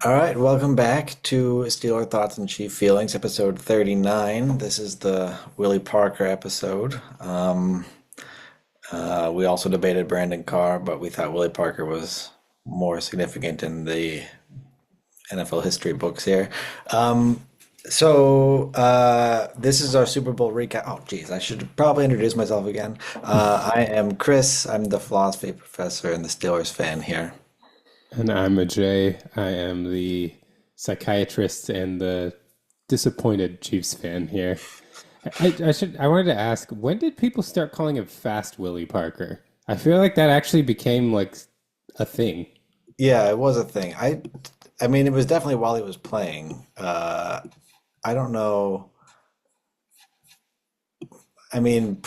All right, welcome back to Steeler Thoughts and Chief Feelings, episode 39. This is the Willie Parker episode. We also debated Brandon Carr, but we thought Willie Parker was more significant in the NFL history books here. This is our Super Bowl recap. Oh, geez, I should probably introduce myself again. I am Chris. I'm the philosophy professor and the Steelers fan here. And I'm Ajay. I am the psychiatrist and the disappointed Chiefs fan here. I wanted to ask, when did people start calling him Fast Willie Parker? I feel like that actually became like a thing. Yeah, it was a thing. I mean, it was definitely while he was playing. I don't know. I mean,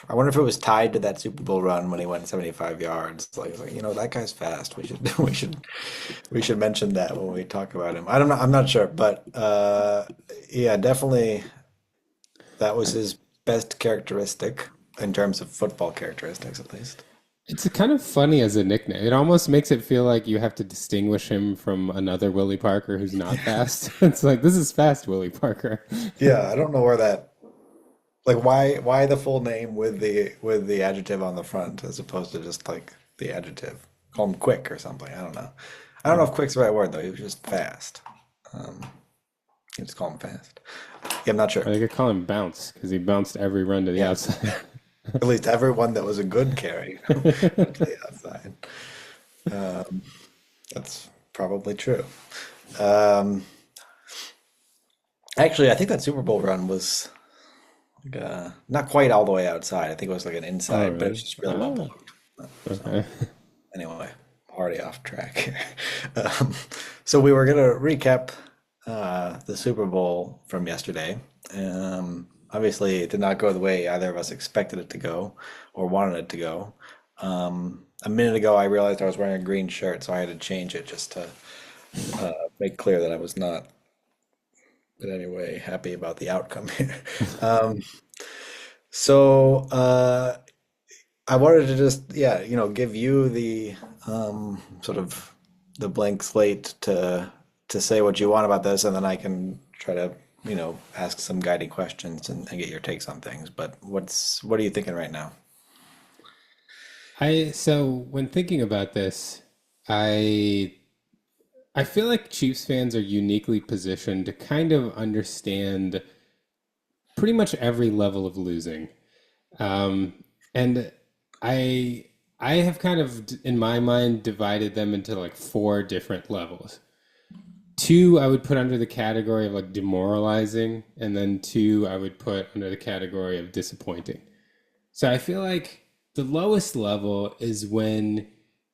I wonder if it was tied to that Super Bowl run when he went 75 yards. That guy's fast. We should we should mention that when we talk about him. I don't know. I'm not sure, but yeah, definitely that was his best characteristic in terms of football characteristics, at least. It's kind of funny as a nickname. It almost makes it feel like you have to distinguish him from another Willie Parker who's not fast. It's like, this is Fast Willie Parker. Yeah, I don't know where that like why the full name with the adjective on the front as opposed to just like the adjective. Call him quick or something. I don't know. I don't know if quick's the right word though. He was just fast. Um, you just call him fast. Yeah, I'm not sure. Or they could call him Bounce because he bounced every run to the Yeah, outside. at least everyone that was a good carry went to the outside. Um, that's probably true. Um, Actually, I think that Super Bowl run was not quite all the way outside. I think it was like an Oh, inside, but it was really? just really well Oh, blocked. So. okay. Anyway, already off track here. Um, so we were gonna recap the Super Bowl from yesterday. Obviously, it did not go the way either of us expected it to go or wanted it to go. A minute ago, I realized I was wearing a green shirt, so I had to change it just to make clear that I was not in any way happy about the outcome here. Um, so I wanted to just, yeah, give you the sort of the blank slate to say what you want about this, and then I can try to, ask some guiding questions and get your takes on things. But what are you thinking right now? So when thinking about this, I I feel like Chiefs fans are uniquely positioned to kind of understand pretty much every level of losing. Um, and I I have kind of in my mind divided them into like four different levels. Two I would put under the category of like demoralizing, and then two I would put under the category of disappointing. So I feel like the lowest level is when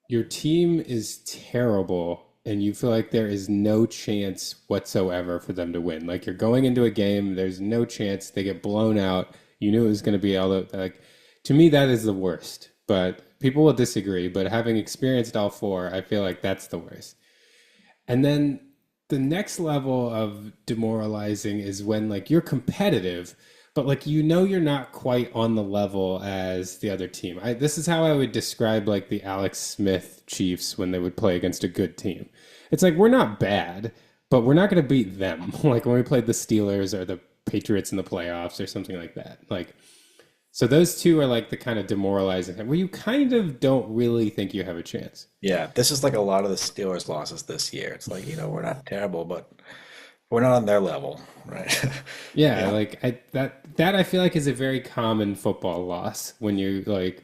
your team is terrible and you feel like there is no chance whatsoever for them to win. Like you're going into a game, there's no chance they get blown out. You knew it was going to be all the, like, to me that is the worst. But people will disagree, but having experienced all four, I feel like that's the worst. And then the next level of demoralizing is when like you're competitive, but like you're not quite on the level as the other team. This is how I would describe like the Alex Smith Chiefs when they would play against a good team. It's like we're not bad, but we're not going to beat them. Like when we played the Steelers or the Patriots in the playoffs or something like that. Like so those two are like the kind of demoralizing where you kind of don't really think you have a chance. Yeah, this is like a lot of the Steelers' losses this year. It's like, we're not terrible, but we're not on their level, right? Yeah, Yeah. like that I feel like is a very common football loss when you like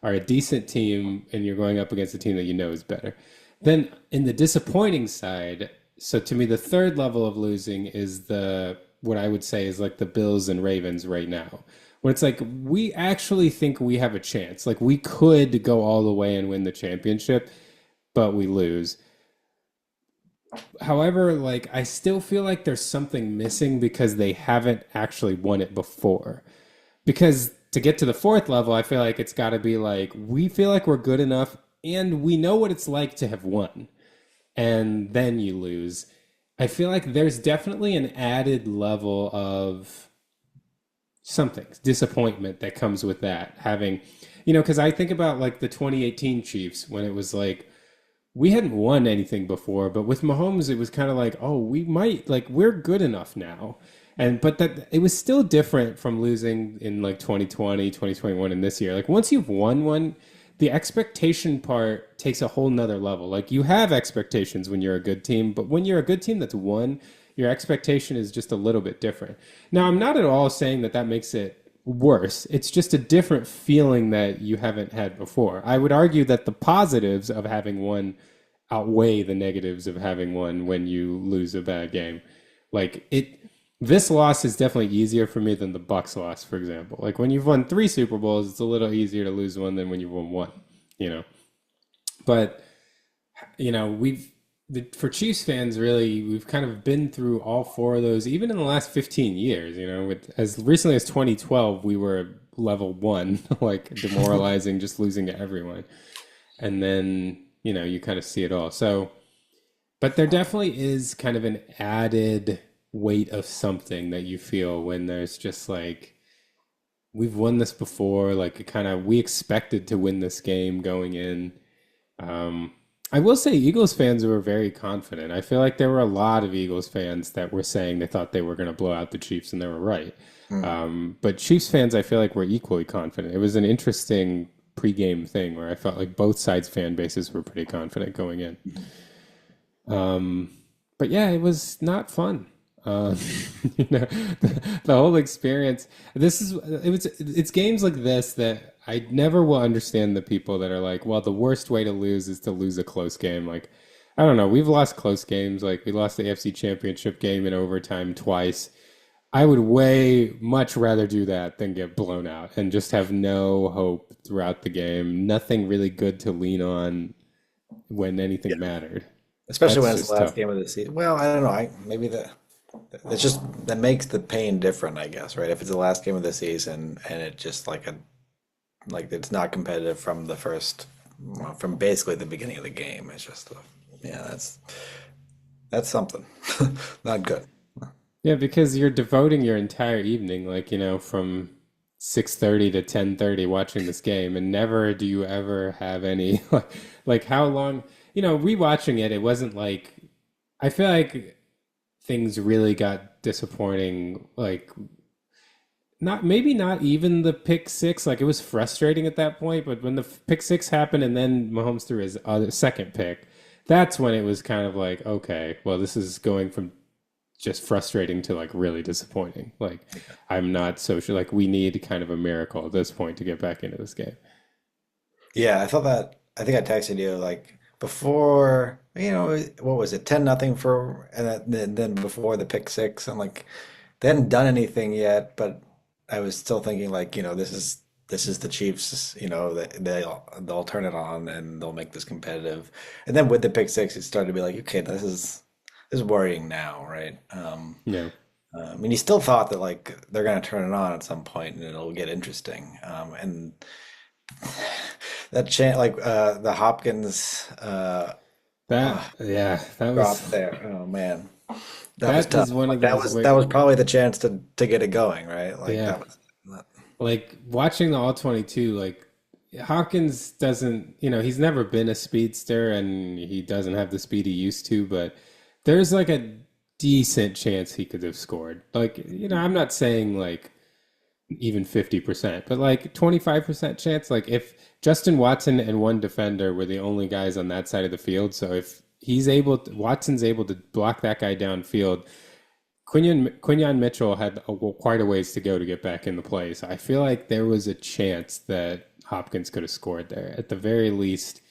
are a decent team and you're going up against a team that you know is better. Then in the disappointing side, so to me the third level of losing is the what I would say is like the Bills and Ravens right now. When it's like we actually think we have a chance. Like we could go all the way and win the championship, but we lose. However, like I still feel like there's something missing because they haven't actually won it before. Because to get to the fourth level, I feel like it's got to be like we feel like we're good enough and we know what it's like to have won and then you lose. I feel like there's definitely an added level of something, disappointment that comes with that. Having, because I think about like the 2018 Chiefs when it was like we hadn't won anything before, but with Mahomes, it was kind of like, oh, we might, like, we're good enough now. And, but that it was still different from losing in like 2020, 2021, and this year. Like, once you've won one, the expectation part takes a whole nother level. Like, you have expectations when you're a good team, but when you're a good team that's won, your expectation is just a little bit different. Now, I'm not at all saying that that makes it worse. It's just a different feeling that you haven't had before. I would argue that the positives of having won outweigh the negatives of having won when you lose a bad game. Like it, this loss is definitely easier for me than the Bucks loss, for example. Like when you've won three Super Bowls, it's a little easier to lose one than when you've won one, you know. But we've for Chiefs fans, really, we've kind of been through all four of those, even in the last 15 years. With as recently as 2012, we were level one, like demoralizing, just losing to everyone, and then you kind of see it all. So, but there definitely is kind of an added weight of something that you feel when there's just like we've won this before, like it kind of we expected to win this game going in. I will say Eagles fans were very confident. I feel like there were a lot of Eagles fans that were saying they thought they were going to blow out the Chiefs, and they were right. But Chiefs fans, I feel like, were equally confident. It was an interesting pregame thing where I felt like both sides' fan bases were pretty confident going in. But yeah, it was not fun. The whole experience. It's games like this that I never will understand the people that are like, well, the worst way to lose is to lose a close game. Like, I don't know. We've lost close games. Like we lost the AFC Championship game in overtime twice. I would way much rather do that than get blown out and just have no hope throughout the game. Nothing really good to lean on when anything mattered. Especially That's when it's just the last tough. game of the season. Well, I don't know. Maybe it's just that makes the pain different, I guess, right? If it's the last game of the season and it just like it's not competitive from the first, well, from basically the beginning of the game. It's just, yeah, that's something. Not good. Yeah, because you're devoting your entire evening, like, from 6:30 to 10:30 watching this game, and never do you ever have any like how long, rewatching it, it wasn't like I feel like things really got disappointing, like not maybe not even the pick six, like it was frustrating at that point, but when the pick six happened and then Mahomes threw his other second pick, that's when it was kind of like, okay, well, this is going from just frustrating to like really disappointing. Like I'm not so sure. Like we need kind of a miracle at this point to get back into this game. Yeah, I thought that. I think I texted you like before, what was it, 10-0 for, and then before the pick six. I'm like, they hadn't done anything yet, but I was still thinking like, this is the Chiefs, they'll turn it on and they'll make this competitive. And then with the pick six, it started to be like, okay, this is worrying now, right? Yeah. I mean, you still thought that like they're gonna turn it on at some point and it'll get interesting. And that chant, like the Hopkins Yeah, that drop was there. Oh man, that was that tough. is one Like of that those was that where was probably the chance to get it going, right? Like yeah. that was. Like watching the all 22, like Hopkins doesn't, he's never been a speedster and he doesn't have the speed he used to, but there's like a decent chance he could have scored. Like, I'm not saying like even 50%, but like 25% chance. Like if Justin Watson and one defender were the only guys on that side of the field, so if Watson's able to block that guy downfield, Quinyon Mitchell had quite a ways to go to get back in the play. So I feel like there was a chance that Hopkins could have scored there. At the very least,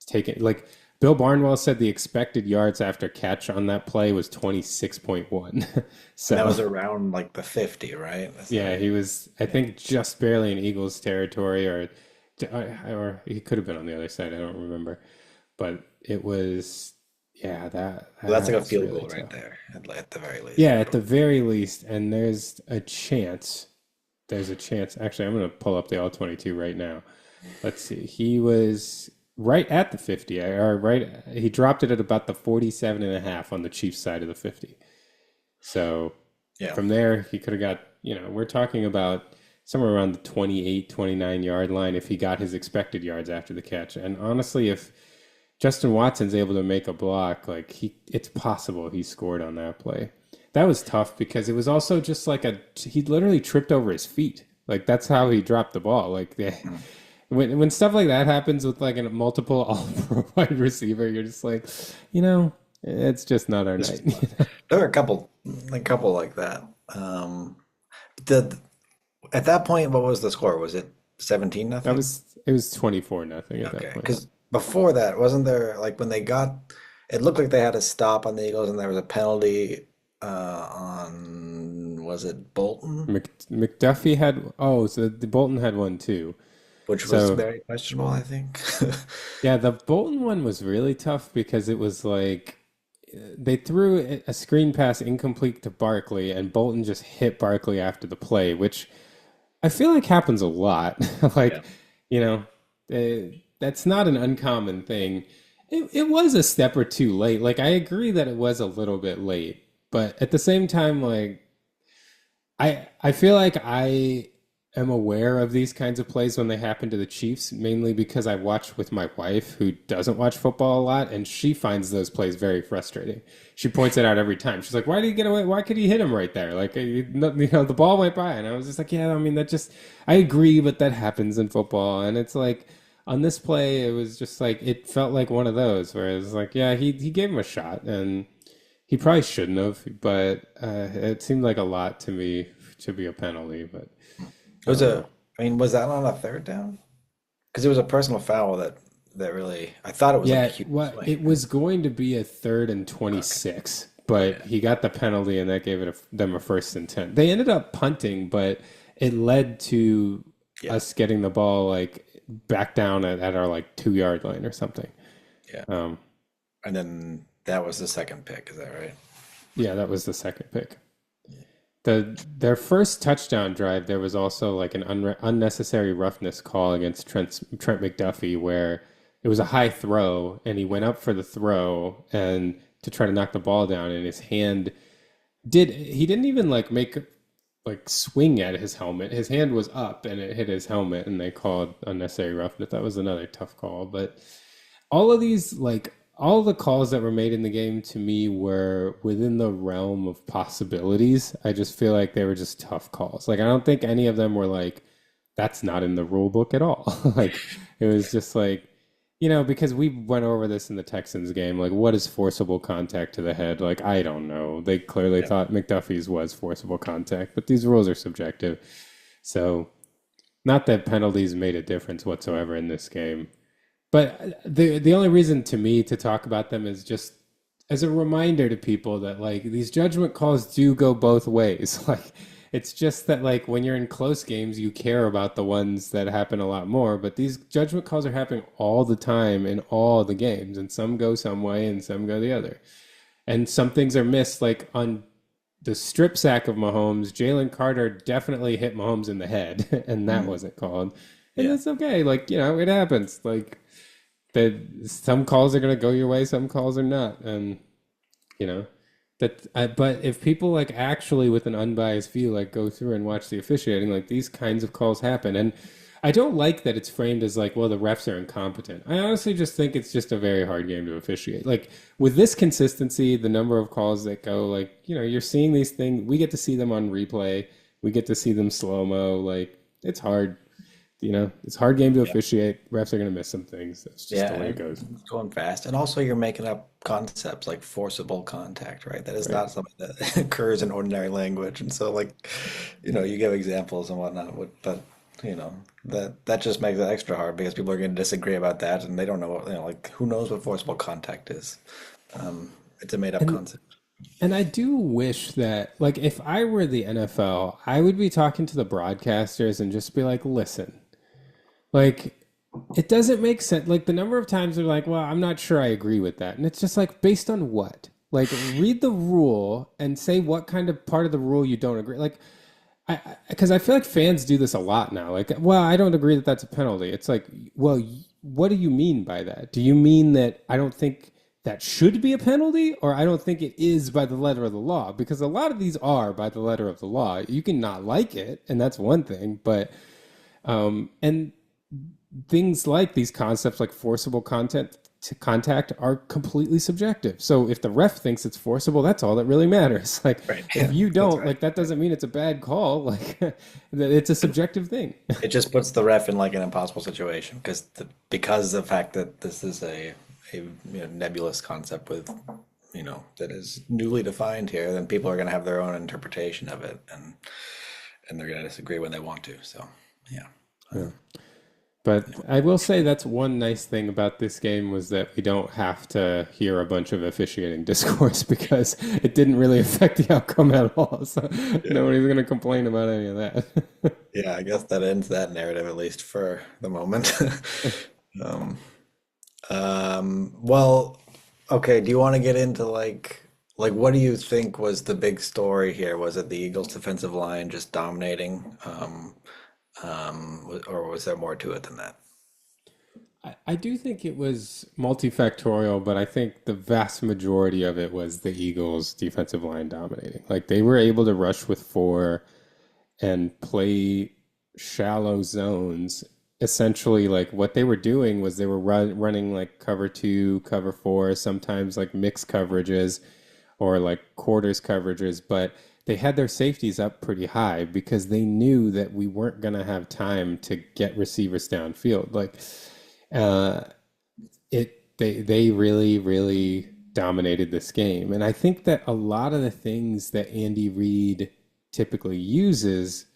taken like Bill Barnwell said the expected yards after catch on that play was 26.1. And that So was around like the 50, right? yeah, he was I think just barely in Eagles territory or he could have been on the other side. I don't remember. But it was yeah, So that's that like a was field really goal right tough. there, at the very least. Yeah, at the very least, and there's a chance. There's a chance. Actually, I'm going to pull up the all 22 right now. Let's see. He was right at the 50, or right. He dropped it at about the 47 and a half on the Chiefs side of the 50. So Yeah. from there, he could have got, we're talking about somewhere around the 28, 29 yard line if he got his expected yards after the catch. And honestly, if Justin Watson's able to make a block, like it's possible he scored on that play. That was tough because it was also just like he literally tripped over his feet. Like that's how he dropped the ball. Like Mm. when stuff like that happens with like a multiple all pro wide receiver, you're just like, it's just not our This, night. there were a couple like that. The At that point, what was the score? Was it 17 That nothing? was it was 24-0 at that Okay, point. because before that, wasn't there like when they got it looked like they had a stop on the Eagles and there was a penalty on was it Bolton, McDuffie had so the Bolton had one too. which was So very questionable, I think. yeah, the Bolton one was really tough because it was like they threw a screen pass incomplete to Barkley, and Bolton just hit Barkley after the play, which I feel like happens a lot. Yeah. Like, that's not an uncommon thing. It was a step or two late. Like, I agree that it was a little bit late, but at the same time, like, I feel like I am aware of these kinds of plays when they happen to the Chiefs, mainly because I watch with my wife who doesn't watch football a lot, and she finds those plays very frustrating. She points it out every time. She's like, "Why did he get away? Why could he hit him right there? Like, the ball went by." And I was just like, "Yeah, I mean, I agree, but that happens in football." And it's like on this play, it was just like it felt like one of those where it's like, yeah, he gave him a shot, and he probably shouldn't have, but it seemed like a lot to me to be a penalty. But It I was don't know. was that on a third down? Because it was a personal foul that really, I thought it was like a Yeah, huge well, swing. it was going to be a third and Okay. 26, but Yeah. he got the penalty, and that gave them a first and 10. They ended up punting, but it led to Yeah. us getting the ball like back down at our like 2 yard line or something. Yeah. Um, And then that was the second pick, is that right? yeah, that was the second pick. Their first touchdown drive, there was also like an unnecessary roughness call against Trent McDuffie, where it was a high throw, and he went up for the throw and to try to knock the ball down, and his hand he didn't even like make like swing at his helmet. His hand was up, and it hit his helmet, and they called unnecessary roughness. That was another tough call, but all of these like all the calls that were made in the game to me were within the realm of possibilities. I just feel like they were just tough calls. Like I don't think any of them were like that's not in the rule book at all. Like it was just like because we went over this in the Texans game, like what is forcible contact to the head? Like I don't know. They clearly Yeah. thought McDuffie's was forcible contact, but these rules are subjective. So, not that penalties made a difference whatsoever in this game. But the only reason to me to talk about them is just as a reminder to people that like these judgment calls do go both ways. Like it's just that like when you're in close games, you care about the ones that happen a lot more. But these judgment calls are happening all the time in all the games, and some go some way and some go the other. And some things are missed, like on the strip sack of Mahomes, Jalen Carter definitely hit Mahomes in the head, and that Mhm. wasn't called. And Yeah. that's okay. Like, it happens. Like that some calls are gonna go your way, some calls are not. And you know, but if people like actually with an unbiased view, like go through and watch the officiating, like these kinds of calls happen. And I don't like that it's framed as like, well, the refs are incompetent. I honestly just think it's just a very hard game to officiate. Like with this consistency, the number of calls that go, like, you're seeing these things, we get to see them on replay, we get to see them slow mo. Like it's hard, it's a hard game to Yeah. officiate. Refs are gonna miss some things. That's just the Yeah, way it and goes. it's going fast. And also you're making up concepts like forcible contact, right? That is Right. not something that occurs in ordinary language. And so like, you give examples and whatnot, but that just makes it extra hard because people are going to disagree about that and they don't know like who knows what forcible contact is. It's a made up And concept. And I do wish that, like, if I were the NFL, I would be talking to the broadcasters and just be like, listen, like, it doesn't make sense. Like, the number of times they're like, well, I'm not sure I agree with that. And it's just like, based on what? Like, read the rule and say what kind of part of the rule you don't agree. Like, because I feel like fans do this a lot now. Like, well, I don't agree that that's a penalty. It's like, well, what do you mean by that? Do you mean that I don't think that should be a penalty, or I don't think it is by the letter of the law? Because a lot of these are by the letter of the law. You can not like it, and that's one thing. But and things like these concepts like forcible content to contact are completely subjective. So if the ref thinks it's forcible, that's all that really matters. Like Right. if you That's don't, right. like that doesn't mean it's a bad call. Like it's a subjective thing. It just puts the ref in like an impossible situation because the fact that this is a nebulous concept with that is newly defined here, then people are going to have their own interpretation of it, and they're going to disagree when they want to. So yeah. Yeah. But I will say that's one nice thing about this game was that we don't have to hear a bunch of officiating discourse because it didn't really affect the outcome at all. So Yeah. nobody's going to complain about any of that. Yeah, I guess that ends that narrative at least for the moment. Um, well, okay, do you want to get into like what do you think was the big story here? Was it the Eagles' defensive line just dominating? Or was there more to it than that? I do think it was multifactorial, but I think the vast majority of it was the Eagles' defensive line dominating. Like they were able to rush with four and play shallow zones. Essentially, like what they were doing was they were running like cover two, cover four, sometimes like mixed coverages or like quarters coverages, but they had their safeties up pretty high because they knew that we weren't going to have time to get receivers downfield. Like uh, they really dominated this game, and I think that a lot of the things that Andy Reid typically uses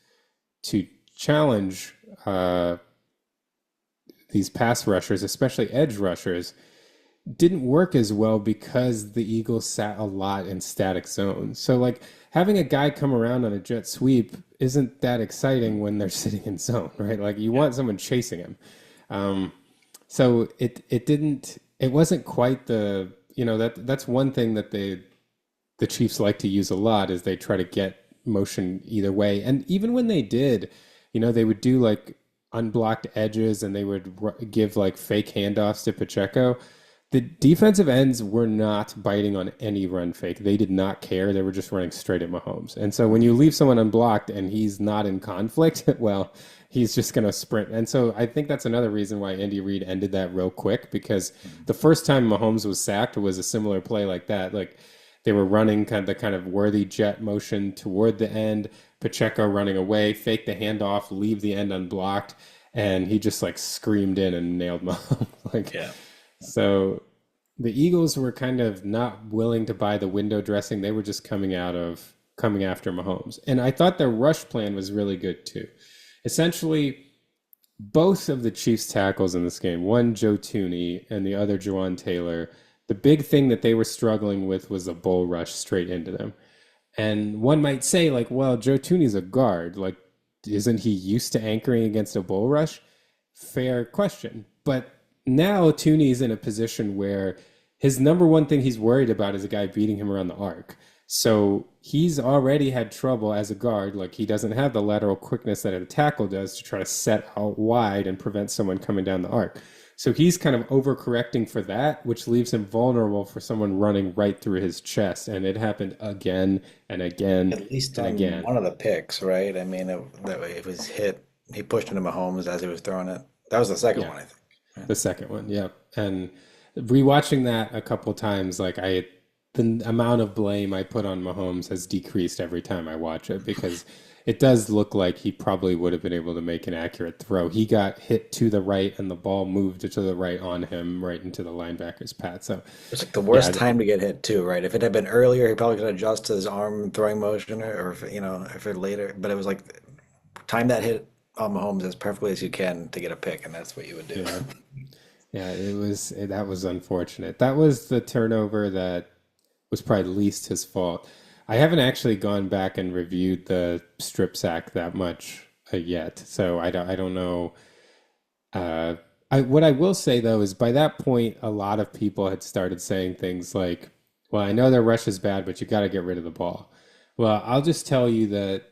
to challenge these pass rushers, especially edge rushers, didn't work as well because the Eagles sat a lot in static zones. So like having a guy come around on a jet sweep isn't that exciting when they're sitting in zone, right? Like you want someone chasing him. Um, so it wasn't quite the that's one thing that the Chiefs like to use a lot is they try to get motion either way. And even when they did, they would do like unblocked edges and they would give like fake handoffs to Pacheco. The defensive ends were not biting on any run fake. They did not care. They were just running straight at Mahomes. And so when you leave someone unblocked and he's not in conflict, well, he's just going to sprint. And so I think that's another reason why Andy Reid ended that real quick because the first time Mahomes was sacked was a similar play like that. Like they were running kind of worthy jet motion toward the end, Pacheco running away, fake the handoff, leave the end unblocked, and he just like screamed in and nailed Mahomes. Like Yeah. so the Eagles were kind of not willing to buy the window dressing. They were just coming after Mahomes. And I thought their rush plan was really good too. Essentially, both of the Chiefs tackles in this game, one Joe Tooney and the other Jawan Taylor, the big thing that they were struggling with was a bull rush straight into them. And one might say, like, well, Joe Tooney's a guard. Like, isn't he used to anchoring against a bull rush? Fair question. But now Tooney's in a position where his number one thing he's worried about is a guy beating him around the arc. So he's already had trouble as a guard. Like he doesn't have the lateral quickness that a tackle does to try to set out wide and prevent someone coming down the arc. So he's kind of overcorrecting for that, which leaves him vulnerable for someone running right through his chest. And it happened again and again At least and on again. one of the picks, right? I mean, that way it was hit. He pushed into Mahomes as he was throwing it. That was the second Yeah. one, I think. Right? The second one, yeah. And rewatching that a couple times, the amount of blame I put on Mahomes has decreased every time I watch it because it does look like he probably would have been able to make an accurate throw. He got hit to the right and the ball moved to the right on him right into the linebacker's pad. So It's like the yeah, worst time to get hit too, right? If it had been earlier, he probably could adjust his arm throwing motion, or if it later. But it was like time that hit on Mahomes as perfectly as you can to get a pick, and that's what you would do. yeah, yeah. That was unfortunate. That was the turnover that was probably least his fault. I haven't actually gone back and reviewed the strip sack that much yet, so I don't know. Uh, what I will say though is by that point, a lot of people had started saying things like, "Well, I know their rush is bad, but you got to get rid of the ball." Well, I'll just tell you that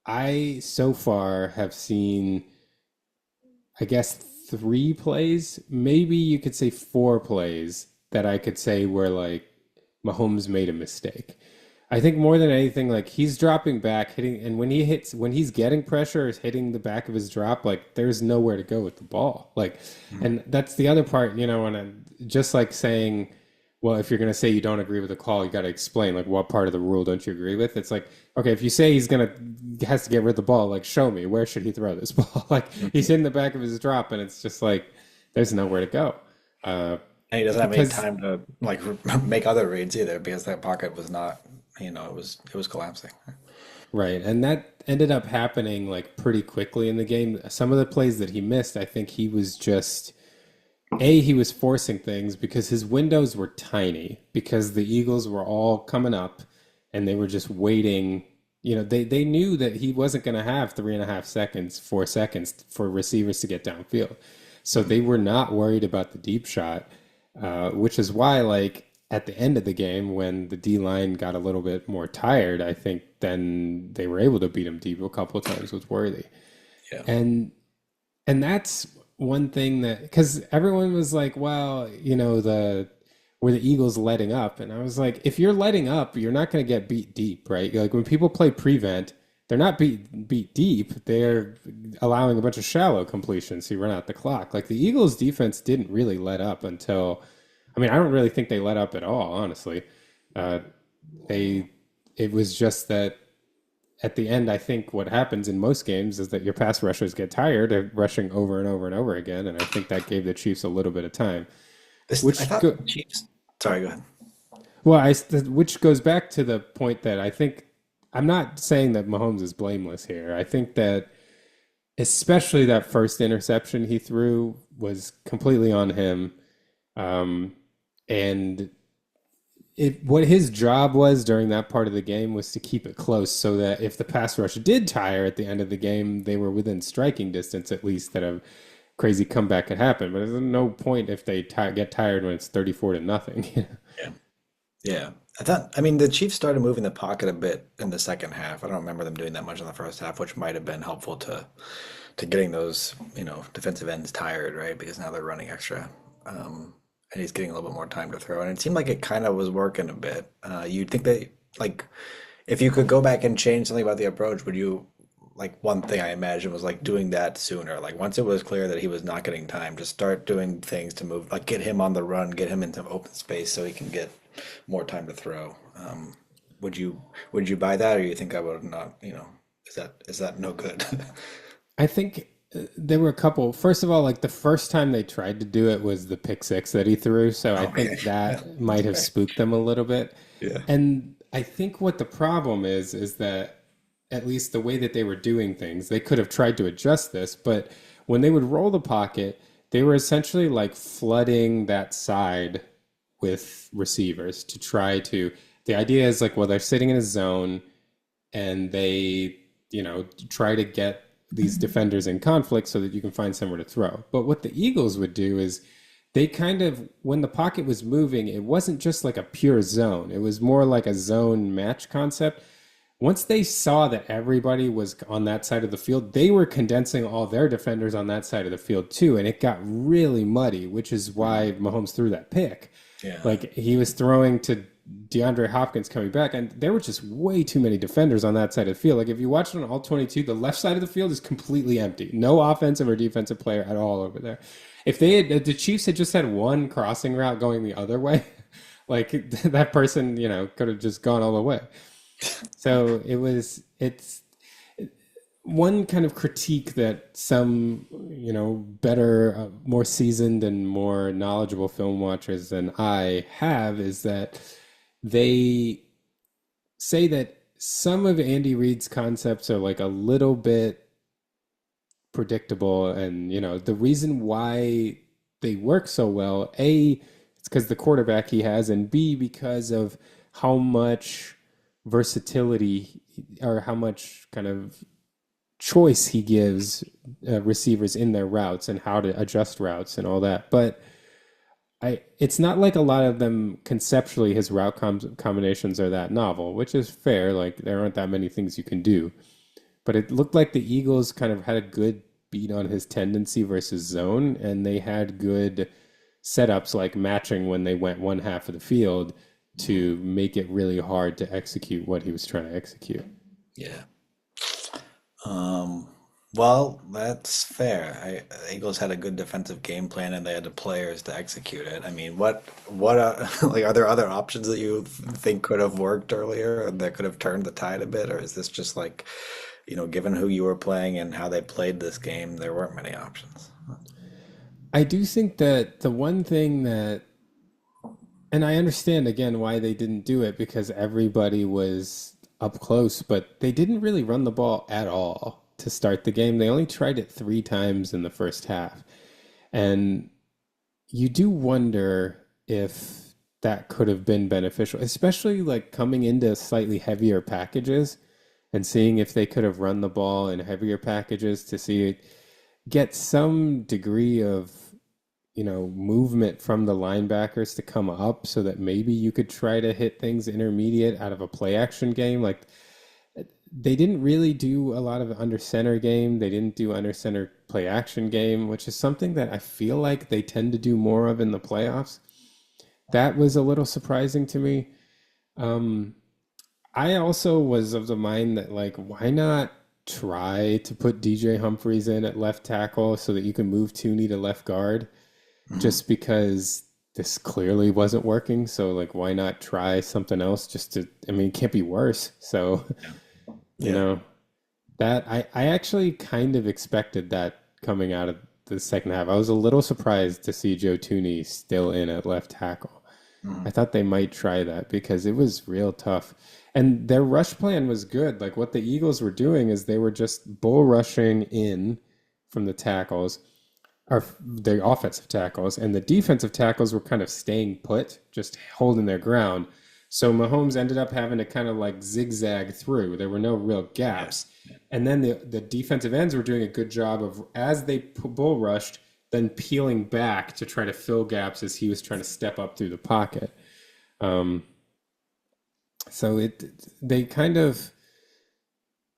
I so far have seen, I guess, three plays, maybe you could say four plays that I could say were like Mahomes made a mistake. I think more than anything, like he's dropping back, hitting, and when he's getting pressure, is hitting the back of his drop, like there's nowhere to go with the ball. Like, Mhm. and that's the other part, when just like saying, well, if you're going to say you don't agree with the call, you got to explain like what part of the rule don't you agree with? It's like, okay, if you say has to get rid of the ball, like show me where should he throw this ball? Like he's hitting the back of his drop, and it's just like there's nowhere to go. Uh, And he doesn't have any because time to like make other reads either because that pocket was not, it was collapsing. Right, and that ended up happening like pretty quickly in the game. Some of the plays that he missed, I think he was just he was forcing things because his windows were tiny because the Eagles were all coming up and they were just waiting. They knew that he wasn't going to have 3.5 seconds, 4 seconds for receivers to get downfield. So they were not worried about the deep shot, which is why, like, at the end of the game, when the D line got a little bit more tired, I think then they were able to beat him deep a couple of times with Worthy. Yeah. And and that's one thing that because everyone was like, well, the were the Eagles letting up, and I was like, if you're letting up, you're not going to get beat deep, right? Like when people play prevent, they're not beat deep. They're allowing a bunch of shallow completions to run out the clock. Like the Eagles' defense didn't really let up until, I mean, I don't really think they let up at all, honestly. Uh, they it was just that at the end, I think what happens in most games is that your pass rushers get tired of rushing over and over and over again, and I think that gave the Chiefs a little bit of time. I Which thought go, the Chiefs. Sorry, go ahead. well, which goes back to the point that I think I'm not saying that Mahomes is blameless here. I think that especially that first interception he threw was completely on him, um, and what his job was during that part of the game was to keep it close so that if the pass rush did tire at the end of the game, they were within striking distance at least that a crazy comeback could happen. But there's no point if they get tired when it's 34 to nothing. Yeah. Yeah. I mean, the Chiefs started moving the pocket a bit in the second half. I don't remember them doing that much in the first half, which might have been helpful to getting those, defensive ends tired, right? Because now they're running extra. And he's getting a little bit more time to throw. And it seemed like it kind of was working a bit. You'd think that, like, if you could go back and change something about the approach, would you, like, one thing I imagine was like doing that sooner. Like, once it was clear that he was not getting time, just start doing things to move, like, get him on the run, get him into open space so he can get more time to throw. Would you would you buy that, or you think I would not? Is that no good? I think there were a couple. First of all, like the first time they tried to do it was the pick six that he threw. So I Okay, think yeah, that that's might have fair. spooked them a little bit. Yeah. And I think what the problem is that at least the way that they were doing things, they could have tried to adjust this, but when they would roll the pocket, they were essentially like flooding that side with receivers to try to. The idea is like, well, they're sitting in a zone and they, try to get these defenders in conflict so that you can find somewhere to throw. But what the Eagles would do is they kind of, when the pocket was moving, it wasn't just like a pure zone. It was more like a zone match concept. Once they saw that everybody was on that side of the field, they were condensing all their defenders on that side of the field too. And it got really muddy, which is why Mahomes threw that pick. Yeah. Like he was throwing to DeAndre Hopkins coming back, and there were just way too many defenders on that side of the field. Like if you watch it on all 22, the left side of the field is completely empty. No offensive or defensive player at all over there. If the Chiefs had just had one crossing route going the other way, like that person, could have just gone all the way. So it's one kind of critique that some, better, more seasoned and more knowledgeable film watchers than I have is that they say that some of Andy Reid's concepts are like a little bit predictable. And, the reason why they work so well, A, it's because the quarterback he has, and B, because of how much versatility or how much kind of choice he gives receivers in their routes and how to adjust routes and all that. But it's not like a lot of them conceptually his route combinations are that novel, which is fair. Like there aren't that many things you can do. But it looked like the Eagles kind of had a good beat on his tendency versus zone, and they had good setups like matching when they went one half of the field to make it really hard to execute what he was trying to execute. Yeah. Um, well, that's fair. The Eagles had a good defensive game plan and they had the players to execute it. I mean, what like are there other options that you think could have worked earlier and that could have turned the tide a bit, or is this just like, given who you were playing and how they played this game, there weren't many options? I do think that the one thing that, and I understand again why they didn't do it because everybody was up close, but they didn't really run the ball at all to start the game. They only tried it 3 times in the first half. And you do wonder if that could have been beneficial, especially like coming into slightly heavier packages and seeing if they could have run the ball in heavier packages to see get some degree of movement from the linebackers to come up so that maybe you could try to hit things intermediate out of a play action game. Like they didn't really do a lot of under center game. They didn't do under center play action game, which is something that I feel like they tend to do more of in the playoffs. That was a little surprising to me. Um, I also was of the mind that like, why not try to put DJ Humphries in at left tackle so that you can move Tooney to left guard? Hmm. Just because this clearly wasn't working. So like, why not try something else just to, I mean, it can't be worse. So, you Yeah. know, that I actually kind of expected that coming out of the second half. I was a little surprised to see Joe Tooney still in at left tackle. I Mhm. thought they might try that because it was real tough. And their rush plan was good. Like what the Eagles were doing is they were just bull rushing in from the tackles or the offensive tackles, and the defensive tackles were kind of staying put, just holding their ground. So Mahomes ended up having to kind of like zigzag through. There were no real Yeah. gaps. And then the defensive ends were doing a good job of, as they bull rushed, then peeling back to try to fill gaps as he was trying to step up through the pocket. Um, so they kind of,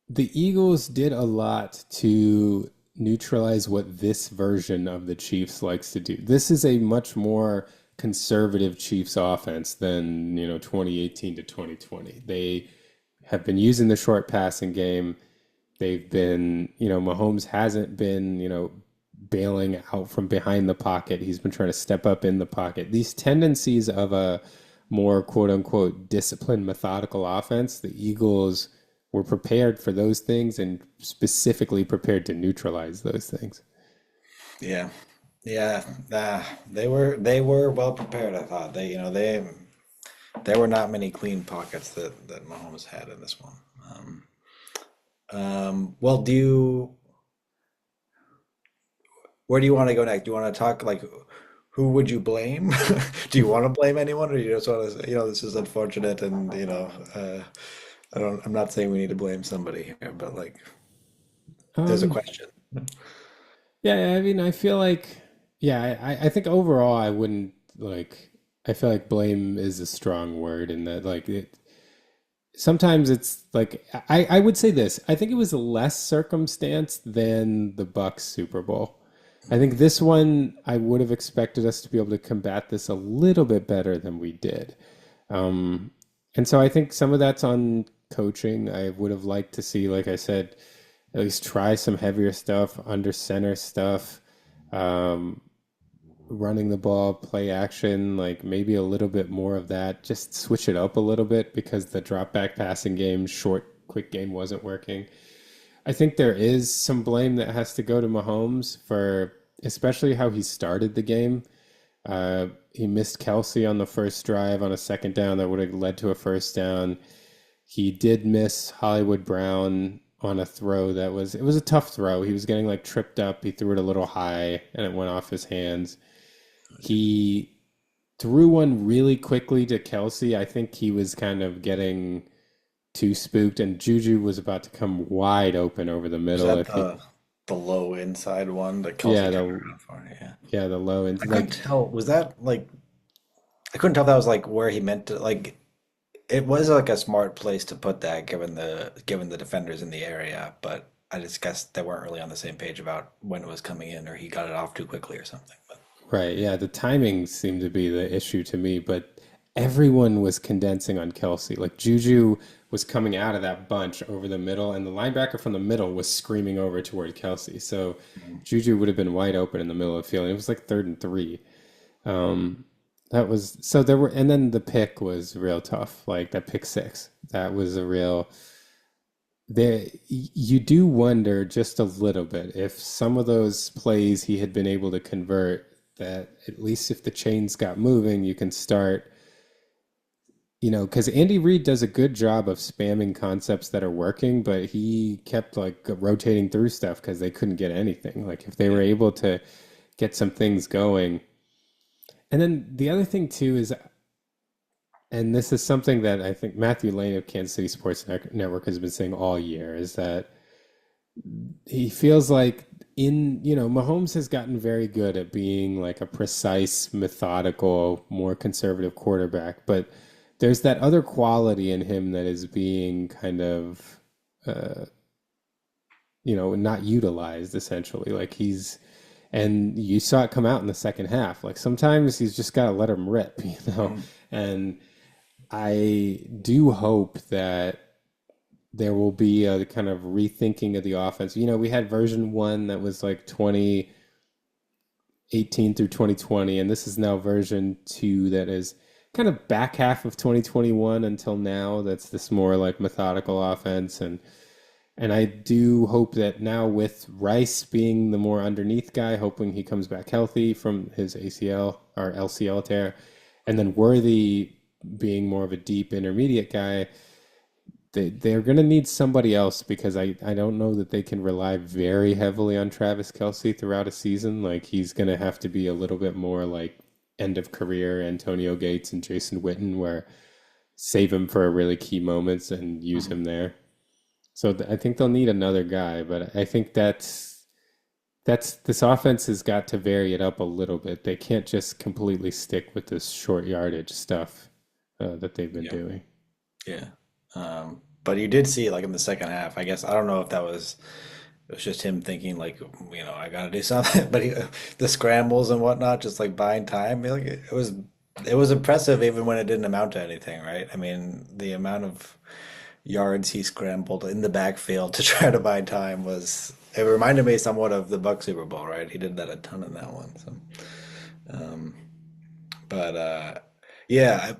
the Eagles did a lot to neutralize what this version of the Chiefs likes to do. This is a much more conservative Chiefs offense than, 2018 to 2020. They have been using the short passing game. They've been, Mahomes hasn't been, bailing out from behind the pocket. He's been trying to step up in the pocket. These tendencies of a more quote unquote disciplined, methodical offense, the Eagles were prepared for those things and specifically prepared to neutralize those things. Yeah. Yeah. They were well prepared, I thought. There were not many clean pockets that Mahomes had in this one. Well, where do you want to go next? Do you want to talk like who would you blame? Do you want to blame anyone, or you just want to say, this is unfortunate, and I'm not saying we need to blame somebody here, but like, there's a Um, question. yeah, I mean, I feel like, yeah, I think overall I wouldn't like, I feel like blame is a strong word in that like sometimes it's like I would say this. I think it was less circumstance than the Bucks Super Bowl. I think this one I would have expected us to be able to combat this a little bit better than we did. Um, and so I think some of that's on coaching. I would have liked to see, like I said, at least try some heavier stuff, under center stuff, um, running the ball, play action, like maybe a little bit more of that. Just switch it up a little bit because the drop back passing game, short, quick game wasn't working. I think there is some blame that has to go to Mahomes for especially how he started the game. He missed Kelsey on the first drive on a second down that would have led to a first down. He did miss Hollywood Brown on a throw it was a tough throw. He was getting like tripped up. He threw it a little high and it went off his hands. He threw one really quickly to Kelsey. I think he was kind of getting too spooked, and Juju was about to come wide open over the Was middle. that If he, the low inside one that Kelsey yeah, turned the around for? Yeah. yeah the low and I couldn't like tell. Was that like I couldn't tell if that was like where he meant to like it was like a smart place to put that given the defenders in the area, but I just guess they weren't really on the same page about when it was coming in or he got it off too quickly or something. But right, yeah, the timing seemed to be the issue to me, but everyone was condensing on Kelsey. Like Juju was coming out of that bunch over the middle, and the linebacker from the middle was screaming over toward Kelsey. So Mhm. Juju would have been wide open in the middle of the field. And it was like 3rd and 3. Um, that was so there were, and then the pick was real tough. Like that pick six, that was a real. There, you do wonder just a little bit if some of those plays he had been able to convert. That at least if the chains got moving, you can start. Because Andy Reid does a good job of spamming concepts that are working, but he kept like rotating through stuff because they couldn't get anything. Like if they were Yeah. able to get some things going. And then the other thing too is, and this is something that I think Matthew Lane of Kansas City Sports Network has been saying all year, is that he feels like Mahomes has gotten very good at being like a precise, methodical, more conservative quarterback, but there's that other quality in him that is being kind of, uh, not utilized essentially. Like and you saw it come out in the second half. Like sometimes he's just got to let him rip, Mhm. and I do hope that there will be a kind of rethinking of the offense. We had version one that was like 2018 through 2020, and this is now version two that is kind of back half of 2021 until now. That's this more like methodical offense. And I do hope that now with Rice being the more underneath guy, hoping he comes back healthy from his ACL or LCL tear, and then Worthy being more of a deep intermediate guy, they're going to need somebody else because I don't know that they can rely very heavily on Travis Kelce throughout a season. Like he's going to have to be a little bit more like end of career Antonio Gates and Jason Witten, where save him for really key moments and use Mhm. him there. So I think they'll need another guy, but I think that's this offense has got to vary it up a little bit. They can't just completely stick with this short yardage stuff that they've been Yeah. doing. Yeah. But you did see like in the second half, I guess I don't know if that was it was just him thinking like, I gotta do something. But the scrambles and whatnot, just like buying time, like it was impressive even when it didn't amount to anything, right? I mean, the amount of yards he scrambled in the backfield to try to buy time was it reminded me somewhat of the Buck Super Bowl, right? He did that a ton in that one. So, um, but yeah,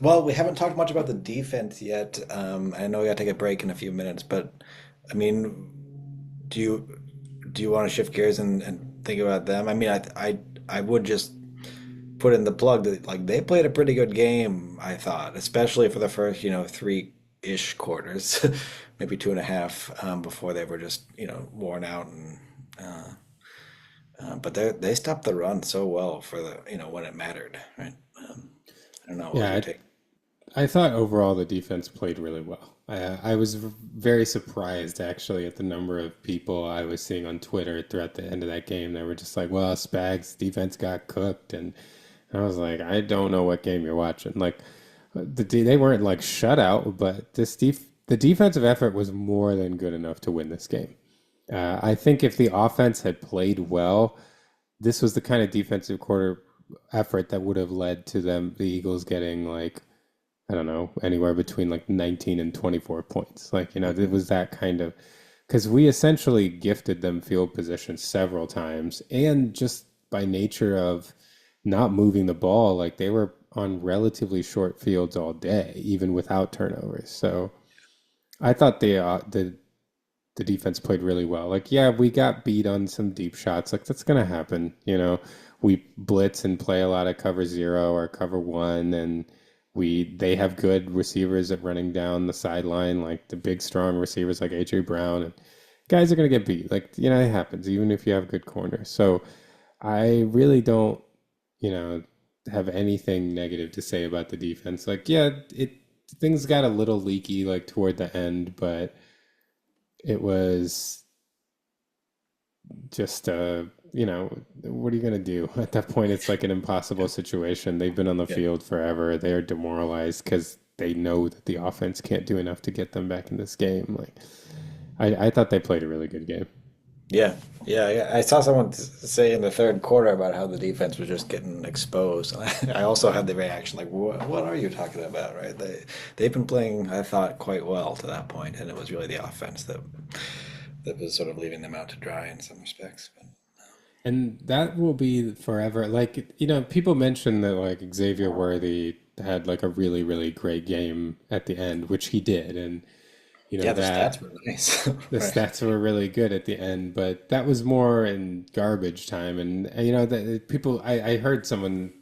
well, we haven't talked much about the defense yet. I know we got to take a break in a few minutes, but I mean, do you do you want to shift gears and think about them? I mean, I would just put in the plug that like they played a pretty good game, I thought, especially for the first, three-ish quarters, maybe two and a half, before they were just, worn out and but they stopped the run so well for the, when it mattered, right? I don't know, what was your Yeah, take? I thought overall the defense played really well. I was very surprised actually at the number of people I was seeing on Twitter throughout the end of that game that were just like, "Well, Spags defense got cooked," and I was like, "I don't know what game you're watching." Like, they weren't like shutout, but the defensive effort was more than good enough to win this game. I think if the offense had played well, this was the kind of defensive quarter effort that would have led to the Eagles getting like, I don't know, anywhere between like 19 and 24 points. Like, it Mhm. was that kind of, because we essentially gifted them field position several times. And just by nature of not moving the ball, like they were on relatively short fields all day, even without turnovers. So I thought the defense played really well. Like, yeah, we got beat on some deep shots. Like, that's going to happen. We blitz and play a lot of cover zero or cover one, and they have good receivers at running down the sideline, like the big, strong receivers like AJ Brown. And guys are going to get beat. Like, it happens, even if you have good corners. So I really don't, you know, have anything negative to say about the defense. Like, yeah, things got a little leaky like toward the end, but it was just what are you going to do at that point? It's like an impossible Yeah, situation. They've been on the yeah, field forever. They are demoralized because they know that the offense can't do enough to get them back in this game. Like, I thought they played a really good game. Yeah, yeah. I saw someone say in the third quarter about how the defense was just getting exposed. I also had the reaction like, what are you talking about, right? They've been playing, I thought, quite well to that point, and it was really the offense that was sort of leaving them out to dry in some respects. But And that will be forever. Like, people mention that like Xavier Worthy had like a really, really great game at the end, which he did. And, yeah, the that stats were nice, the right? stats were really good at the end, but that was more in garbage time. And, I heard someone,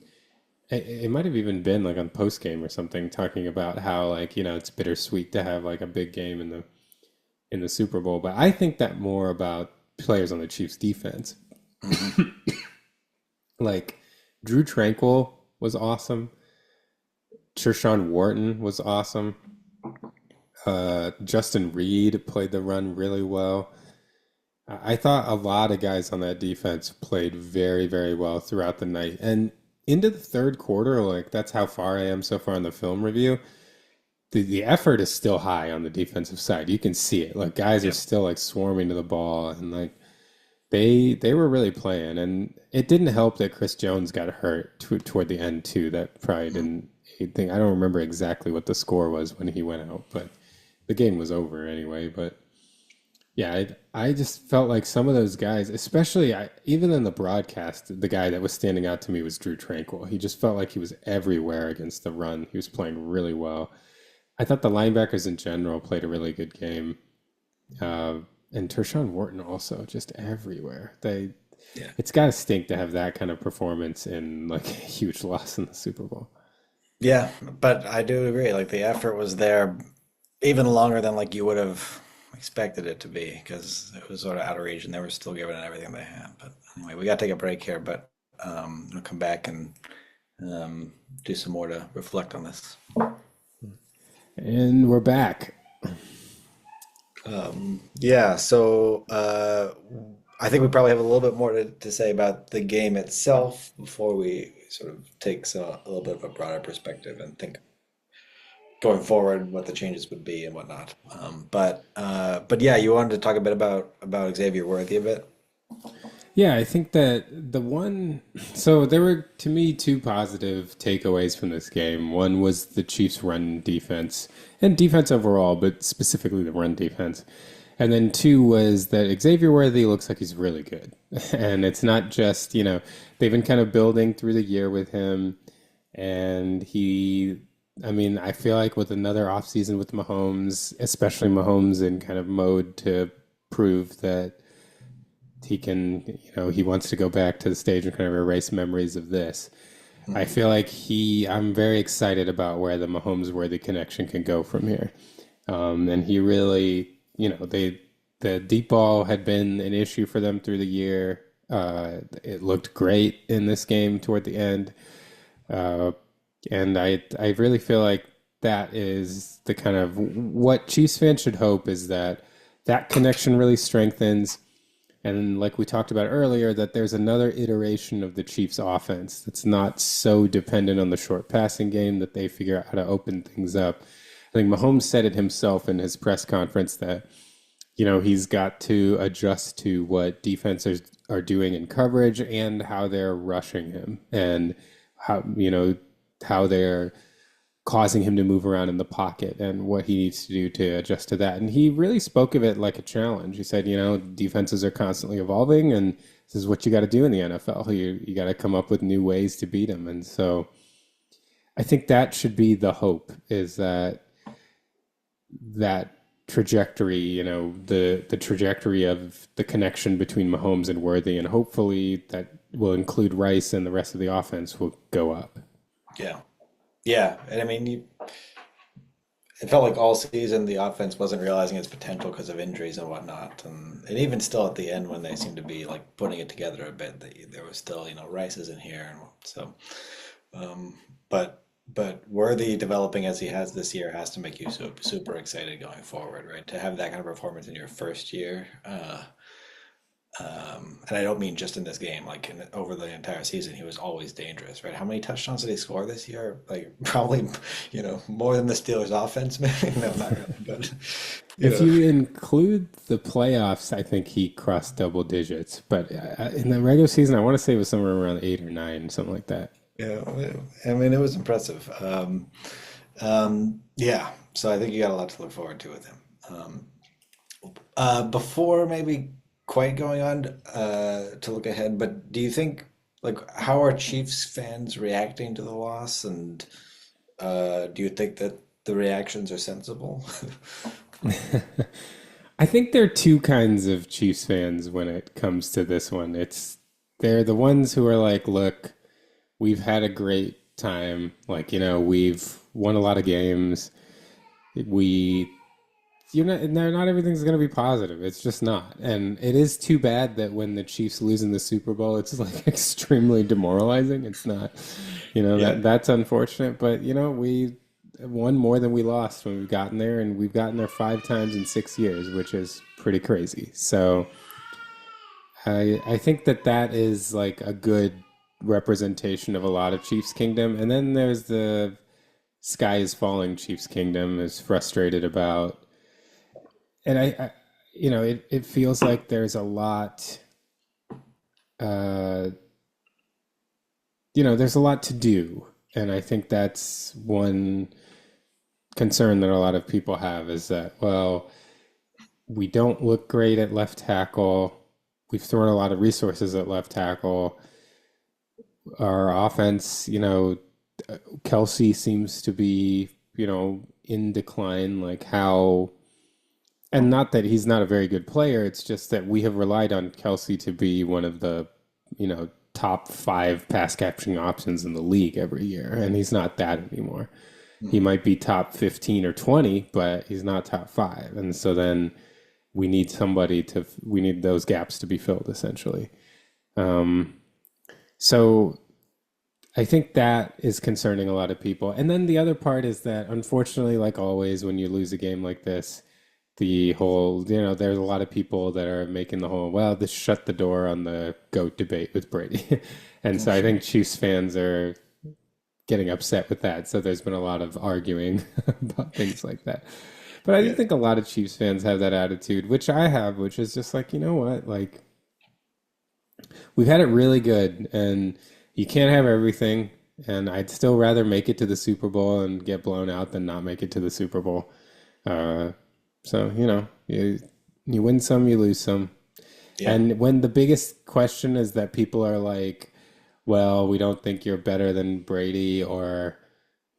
it might have even been like on post game or something, talking about how like, it's bittersweet to have like a big game in the Super Bowl. But I think that more about players on the Chiefs defense. Hmm. Like Drew Tranquil was awesome. Trishawn Wharton was awesome. Justin Reed played the run really well. I thought a lot of guys on that defense played very, very well throughout the night. And into the third quarter, like that's how far I am so far in the film review. The effort is still high on the defensive side. You can see it. Like guys are Yeah. still like swarming to the ball and like they were really playing. And it didn't help that Chris Jones got hurt toward the end too. That probably didn't think I don't remember exactly what the score was when he went out, but the game was over anyway. But yeah, I just felt like some of those guys, especially even in the broadcast, the guy that was standing out to me was Drew Tranquil. He just felt like he was everywhere against the run. He was playing really well. I thought the linebackers in general played a really good game. Uh, and Tershawn Wharton also just everywhere. Yeah. It's got to stink to have that kind of performance in like a huge loss in the Super Bowl. Yeah, but I do agree. Like the effort was there even longer than like you would have expected it to be because it was sort of out of reach and they were still giving it everything they had. But anyway, we got to take a break here, but we'll come back and um, do some more to reflect on this. And we're back. Yeah, so I think we probably have a little bit more to say about the game itself before we sort of take a little bit of a broader perspective and think going forward what the changes would be and whatnot. But yeah, you wanted to talk a bit about Xavier Worthy a bit. Yeah, I think that so there were to me two positive takeaways from this game. One was the Chiefs' run defense and defense overall, but specifically the run defense. And then two was that Xavier Worthy looks like he's really good. And it's not just, they've been kind of building through the year with him. And I mean, I feel like with another offseason with Mahomes, especially Mahomes in kind of mode to prove that he can, he wants to go back to the stage and kind of erase memories of this. I Hmm. feel like I'm very excited about where the Mahomes worthy connection can go from here. And he really, the deep ball had been an issue for them through the year. It looked great in this game toward the end. Uh, and I really feel like that is the kind of what Chiefs fans should hope is that that connection really strengthens and like we talked about earlier, that there's another iteration of the Chiefs offense that's not so dependent on the short passing game that they figure out how to open things up. I think Mahomes said it himself in his press conference that, he's got to adjust to what defenses are doing in coverage and how they're rushing him and how they're causing him to move around in the pocket and what he needs to do to adjust to that. And he really spoke of it like a challenge. He said, defenses are constantly evolving, and this is what you got to do in the NFL. You got to come up with new ways to beat them. And so I think that should be the hope is that trajectory, the trajectory of the connection between Mahomes and Worthy, and hopefully that will include Rice and the rest of the offense will go up. Yeah, yeah, and I mean, it felt like all season the offense wasn't realizing its potential because of injuries and whatnot, and even still at the end when they seemed to be like putting it together a bit, there was still Rice isn't here, and so. Um, but Worthy developing as he has this year has to make you super excited going forward, right? To have that kind of performance in your first year, and I don't mean just in this game, like over the entire season, he was always dangerous, right? How many touchdowns did he score this year? Like probably, more than the Steelers' offense, maybe. No, not really, but You If know, you include the playoffs, I think he crossed double digits. But in the regular season, I want to say it was somewhere around 8 or 9, something like that. yeah, I mean, it was impressive. Yeah, so I think you got a lot to look forward to with him. Before maybe quite going on to look ahead, but do you think like how are Chiefs fans reacting to the loss, and do you think that the reactions are sensible? I think there are two kinds of Chiefs fans when it comes to this one. They're the ones who are like, look, we've had a great time. Like, we've won a lot of games. We not everything's going to be positive. It's just not. And it is too bad that when the Chiefs lose in the Super Bowl, it's like extremely demoralizing. It's not, Yeah, that's unfortunate, but we won more than we lost when we've gotten there, and we've gotten there 5 times in 6 years, which is pretty crazy. So I think that is like a good representation of a lot of Chiefs Kingdom. And then there's the sky is falling Chiefs Kingdom is frustrated about, and it feels like there's a lot, uh, there's a lot to do. And I think that's one concern that a lot of people have is that, well, we don't look great at left tackle. We've thrown a lot of resources at left tackle. Our offense, Kelsey seems to be, in decline. Like how, and not that he's not a very good player, it's just that we have relied on Kelsey to be one of the, top 5 pass catching options in the league every year. And he's not that anymore. He might be top 15 or 20, but he's not top 5. And so then we need those gaps to be filled essentially. Um, so I think that is concerning a lot of people. And then the other part is that, unfortunately, like always, when you lose a game like this, the whole, there's a lot of people that are making the whole, well, this shut the door on the GOAT debate with Brady. And so I think Chiefs fans are getting upset with that. So there's been a lot of arguing about things like that. But I do yeah, think a lot of Chiefs fans have that attitude, which I have, which is just like, you know what? Like, we've had it really good, and you can't have everything. And I'd still rather make it to the Super Bowl and get blown out than not make it to the Super Bowl. Uh, so you win some, you lose some. yeah, And when the biggest question is that people are like, "Well, we don't think you're better than Brady," or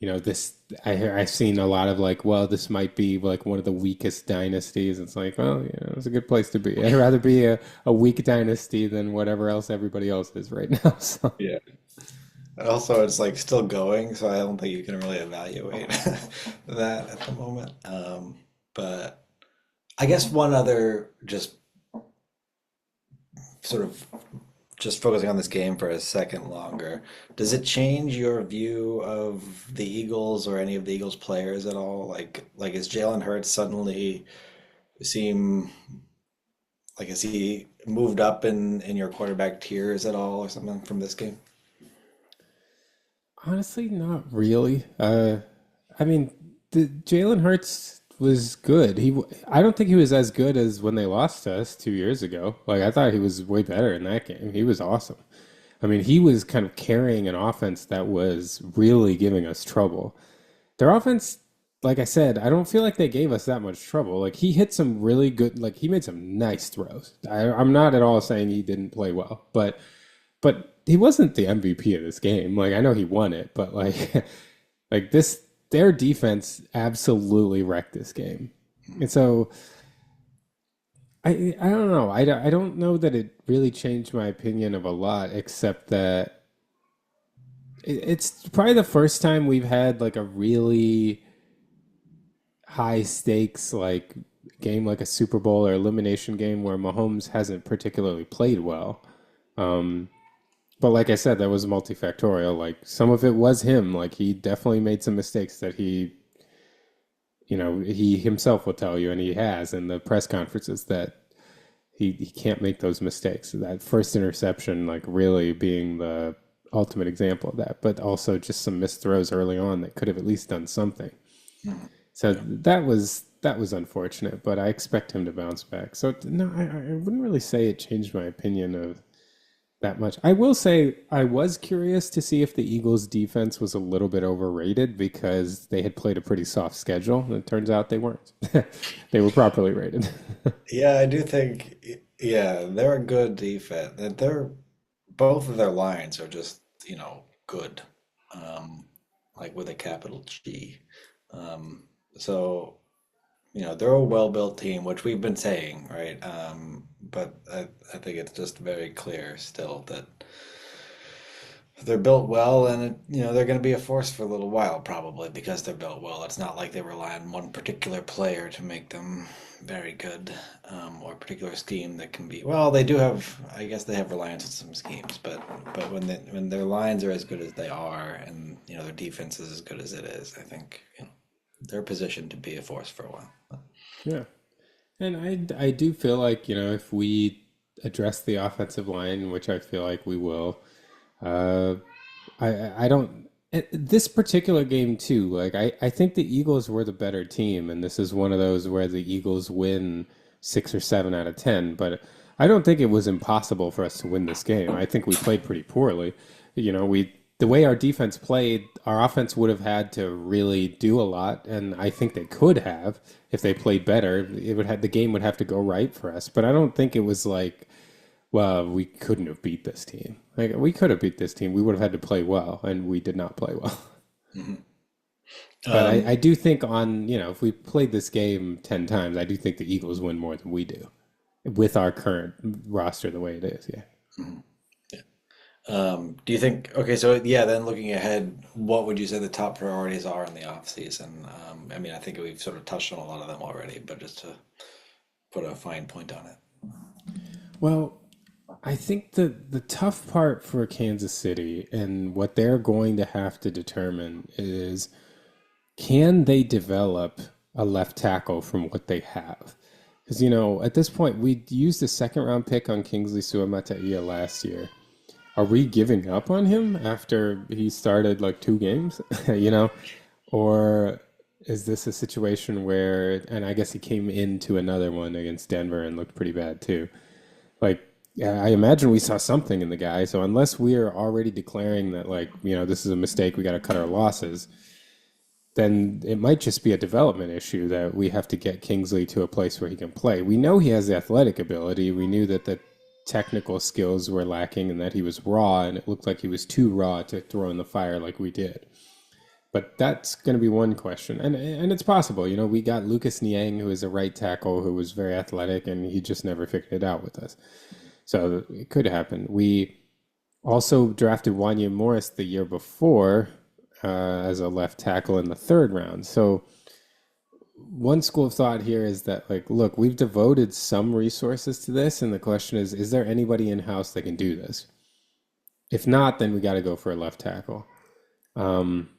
this. I've seen a lot of like, "Well, this might be like one of the weakest dynasties." It's like, well, it's a good place to be. I'd rather be a weak dynasty than whatever else everybody else is right now. So. yeah. And also, it's like still going, so I don't think you can really evaluate that at the moment. But I guess one other just sort of just focusing on this game for a second longer, does it change your view of the Eagles or any of the Eagles players at all? Like is Jalen Hurts suddenly seem like has he moved up in your quarterback tiers at all or something from this game? Honestly, not really. I mean, the Jalen Hurts was good. I don't think he was as good as when they lost to us 2 years ago. Like I thought he was way better in that game. He was awesome. I mean, he was kind of carrying an offense that was really giving us trouble. Their offense, like I said, I don't feel like they gave us that much trouble. Like he hit some really good, like he made some nice throws. I'm not at all saying he didn't play well, but he wasn't the MVP of this game. Like I know he won it, but like like their defense absolutely wrecked this game. And so I don't know. I don't know that it really changed my opinion of a lot, except that it's probably the first time we've had like a really high stakes like game like a Super Bowl or elimination game where Mahomes hasn't particularly played well. Um, But like I said, that was multifactorial. Like some of it was him. Like he definitely made some mistakes that he himself will tell you, and he has in the press conferences that he can't make those mistakes. That first interception, like really being the ultimate example of that, but also just some missed throws early on that could have at least done something. Mhm. So Yeah. that was unfortunate, but I expect him to bounce back. So no, I wouldn't really say it changed my opinion of that much. I will say I was curious to see if the Eagles' defense was a little bit overrated because they had played a pretty soft schedule, and it turns out they weren't. They were properly rated. Yeah, I do think, yeah, they're a good defense. That they're both of their lines are just, good. Um, like with a capital G. Um, so, they're a well-built team, which we've been saying, right? But I think it's just very clear still that they're built well, and they're going to be a force for a little while, probably because they're built well. It's not like they rely on one particular player to make them very good, or a particular scheme that can be. Well, they do have. I guess they have reliance on some schemes, but when their lines are as good as they are, and their defense is as good as it is, I think they're positioned to be a force for a while. Yeah. And I do feel like, if we address the offensive line, which I feel like we will, uh, I don't this particular game too, like I think the Eagles were the better team, and this is one of those where the Eagles win 6 or 7 out of 10, but I don't think it was impossible for us to win this game. I think we played pretty poorly. We the way our defense played, our offense would have had to really do a lot, and I think they could have if they played better. It would have the game would have to go right for us, but I don't think it was like, well, we couldn't have beat this team. Like we could have beat this team. We would have had to play well, and we did not play well. Mhm. But Um, I do think if we played this game 10 times, I do think the Eagles win more than we do with our current roster the way it is. Yeah. mhm. Do you think, okay, so yeah, then looking ahead, what would you say the top priorities are in the off season? I mean, I think we've sort of touched on a lot of them already, but just to put a fine point on it. Well, I think the tough part for Kansas City and what they're going to have to determine is, can they develop a left tackle from what they have? Because, at this point, we used a second round pick on Kingsley Suamataia last year. Are we giving up on him after he started like 2 games? you know, or is this a situation where, and I guess he came into another one against Denver and looked pretty bad too. Like, yeah, I imagine we saw something in the guy. So unless we are already declaring that, like, this is a mistake, we got to cut our losses, then it might just be a development issue that we have to get Kingsley to a place where he can play. We know he has the athletic ability. We knew that the technical skills were lacking and that he was raw, and it looked like he was too raw to throw in the fire like we did. But that's going to be one question, and it's possible. We got Lucas Niang, who is a right tackle, who was very athletic, and he just never figured it out with us. So it could happen. We also drafted Wanya Morris the year before as a left tackle in the third round. So one school of thought here is that, like, look, we've devoted some resources to this, and the question is there anybody in house that can do this? If not, then we got to go for a left tackle. Um,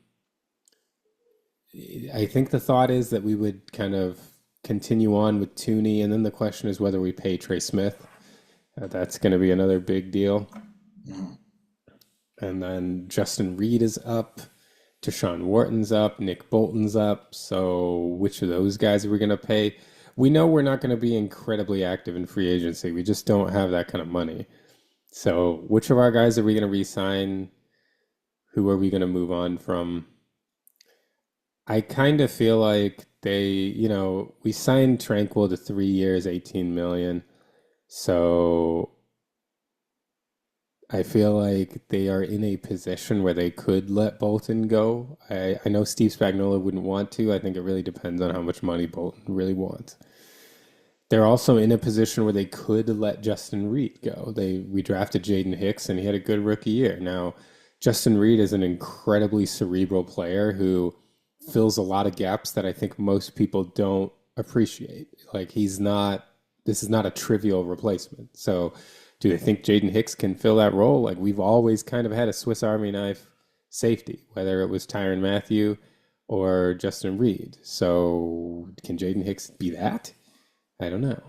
I think the thought is that we would kind of continue on with Tooney, and then the question is whether we pay Trey Smith. That's going to be another big deal. Mhm. And then Justin Reed is up. Deshaun Wharton's up. Nick Bolton's up. So which of those guys are we going to pay? We know we're not going to be incredibly active in free agency. We just don't have that kind of money. So which of our guys are we going to re-sign? Who are we going to move on from? I kind of feel like we signed Tranquil to 3 years, 18 million. So I feel like they are in a position where they could let Bolton go. I know Steve Spagnuolo wouldn't want to. I think it really depends on how much money Bolton really wants. They're also in a position where they could let Justin Reed go. We drafted Jaden Hicks and he had a good rookie year. Now, Justin Reed is an incredibly cerebral player who fills a lot of gaps that I think most people don't appreciate. Like this is not a trivial replacement. So do they think Jaden Hicks can fill that role? Like we've always kind of had a Swiss Army knife safety, whether it was Tyrann Mathieu or Justin Reed. So can Jaden Hicks be that? I don't know.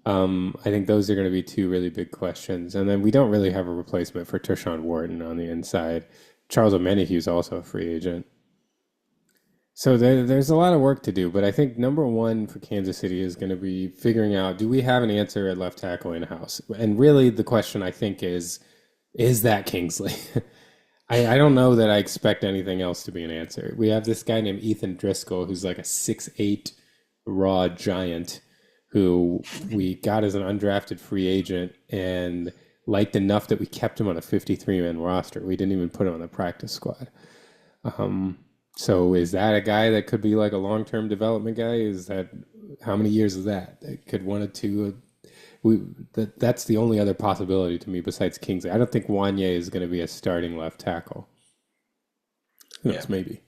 I think those are going to be two really big questions. And then we don't really have a replacement for Tershawn Wharton on the inside. Charles O'Menihue is also a free agent. So there's a lot of work to do, but I think number one for Kansas City is going to be figuring out, do we have an answer at left tackle in-house? And really the question I think is that Kingsley? I don't know that I expect anything else to be an answer. We have this guy named Ethan Driscoll who's like a 6'8" raw giant who we got as an undrafted free agent and liked enough that we kept him on a 53-man roster. We didn't even put him on the practice squad. So is that a guy that could be like a long-term development guy? Is that how many years is that? Could one or two we that's the only other possibility to me besides Kingsley. I don't think Wanye is going to be a starting left tackle. Who Yeah. knows, maybe.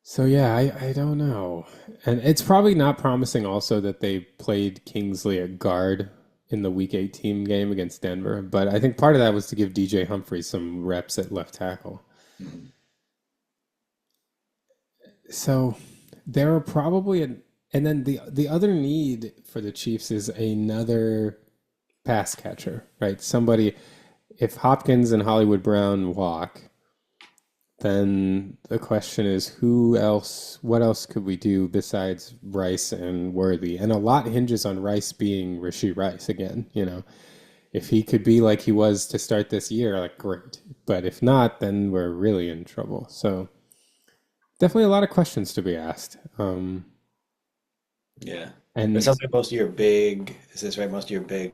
So yeah, I don't know. And it's probably not promising also that they played Kingsley at guard in the week 18 game against Denver, but I think part of that was to give DJ Humphrey some reps at left tackle. Mhm. So there are probably and then the other need for the Chiefs is another pass catcher, right? Somebody if Hopkins and Hollywood Brown walk, then the question is who else, what else could we do besides Rice and Worthy? And a lot hinges on Rice being Rasheed Rice again, you know. If he could be like he was to start this year, like great. But if not, then we're really in trouble. So definitely a lot of questions to be asked. Yeah. But it And sounds like most of your big, is this right? Most of your big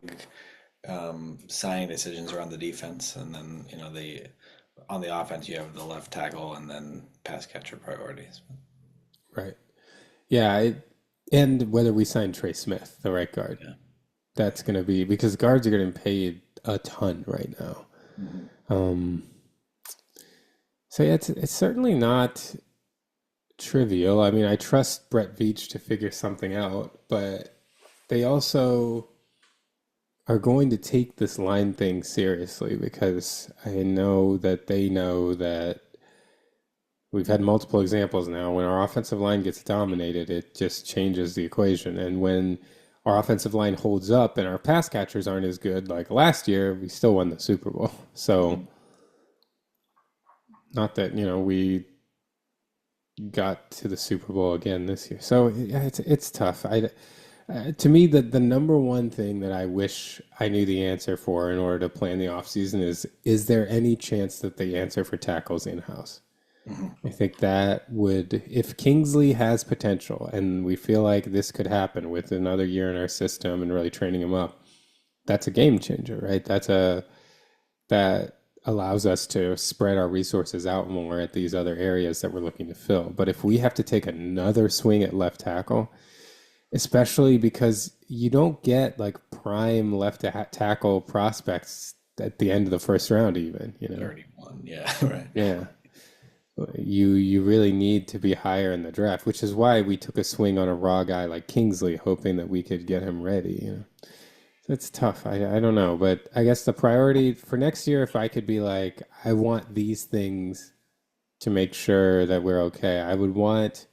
signing decisions are on the defense, and then the on the offense you have the left tackle and then pass catcher priorities. right. Yeah, and whether we sign Trey Smith, the right guard. Yeah. That's going to be because guards are getting paid a ton right now. Mhm. Um, so yeah, it's certainly not trivial. I mean, I trust Brett Veach to figure something out, but they also are going to take this line thing seriously because I know that they know that we've had multiple examples now. When our offensive line gets dominated, it just changes the equation. And when our offensive line holds up and our pass catchers aren't as good like last year, we still won the Super Bowl. So, Mhm. not that, we got to the Super Bowl again this year. So, yeah, it's tough. To me, the number one thing that I wish I knew the answer for in order to plan the offseason is there any chance that the answer for tackles in-house? Mhm. I think that would, if Kingsley has potential and we feel like this could happen with another year in our system and really training him up, that's a game changer, right? That allows us to spread our resources out more at these other areas that we're looking to fill. But if we have to take another swing at left tackle, especially because you don't get like prime tackle prospects at the end of the first round, even. 31. Yeah, right. Yeah. You really need to be higher in the draft, which is why we took a swing on a raw guy like Kingsley, hoping that we could get him ready. So it's tough. I don't know, but I guess the priority for next year, if I could be like, I want these things to make sure that we're okay. I would want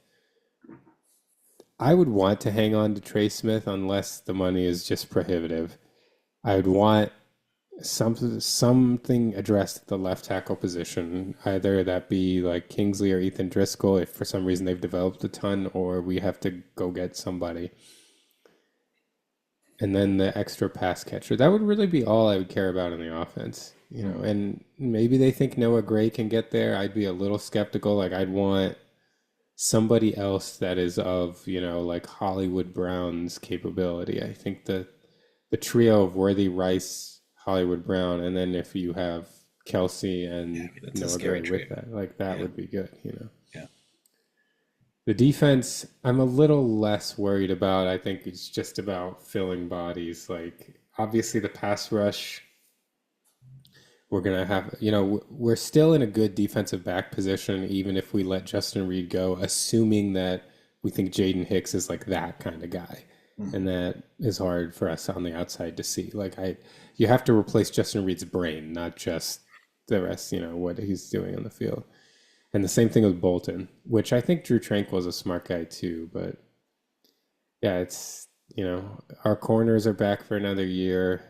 to hang on to Trey Smith unless the money is just prohibitive. I would want something addressed at the left tackle position, either that be like Kingsley or Ethan Driscoll, if for some reason they've developed a ton, or we have to go get somebody. And then the extra pass catcher. That would really be all I would care about in the offense. Mhm. And maybe they think Noah Gray can get there. I'd be a little skeptical. Like I'd want somebody else that is of, like Hollywood Brown's capability. I think the trio of Worthy, Rice, Hollywood Brown, and then if you have Kelsey Yeah, and I mean, that's a Noah scary Gray trio. with that, like that Yeah, would be good. yeah. The defense, I'm a little less worried about. I think it's just about filling bodies. Like obviously the pass rush, we're gonna have, we're still in a good defensive back position, even if we let Justin Reed go, assuming that we think Jaden Hicks is like that kind of guy. And Mhm. that is hard for us on the outside to see. You have to replace Justin Reed's brain, not just the rest, what he's doing on the field. And the same thing with Bolton, which I think Drew Tranquil is a smart guy too. But yeah, our corners are back for another year,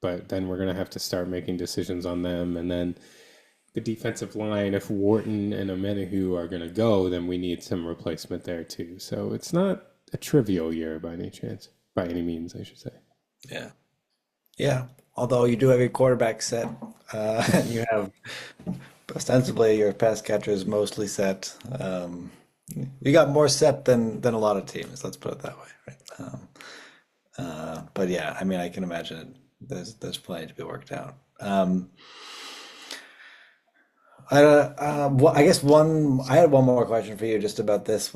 but then we're gonna have to start making decisions on them, and then the defensive line, if Wharton and Omenihu are going to go, then we need some replacement there too. So it's not a trivial year by any chance, by any means, I should say. Yeah. Yeah. Although you do have your quarterback set, and you have ostensibly your pass catchers mostly set. You got more set than a lot of teams. Let's put it that way, right? But yeah, I mean, I can imagine there's plenty to be worked out. I guess I had one more question for you just about this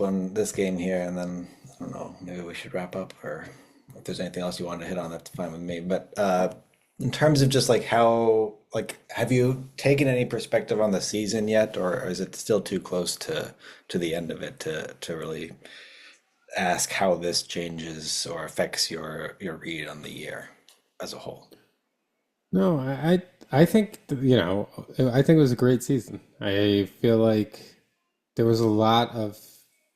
game here, and then I don't know, maybe we should wrap up, or if there's anything else you wanted to hit on, that's fine with me. But in terms of just like how, like, have you taken any perspective on the season yet, or is it still too close to the end of it to really ask how this changes or affects your read on the year as a whole? No, I think I think it was a great season. I feel like there was a lot of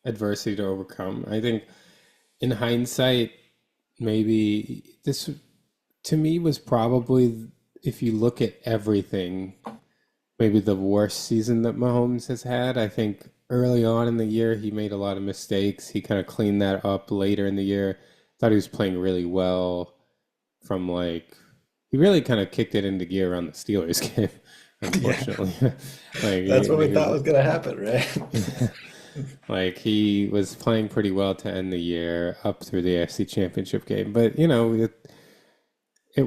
adversity to overcome. I think in hindsight, maybe this to me was probably, if you look at everything, maybe the worst season that Mahomes has had. I think early on in the year he made a lot of mistakes. He kind of cleaned that up later in the year. Thought he was playing really well from like he really kind of kicked it into gear around the Steelers game, Yeah, unfortunately. Like that's what we he thought was was gonna happen, right? like he was playing pretty well to end the year up through the AFC Championship game. But it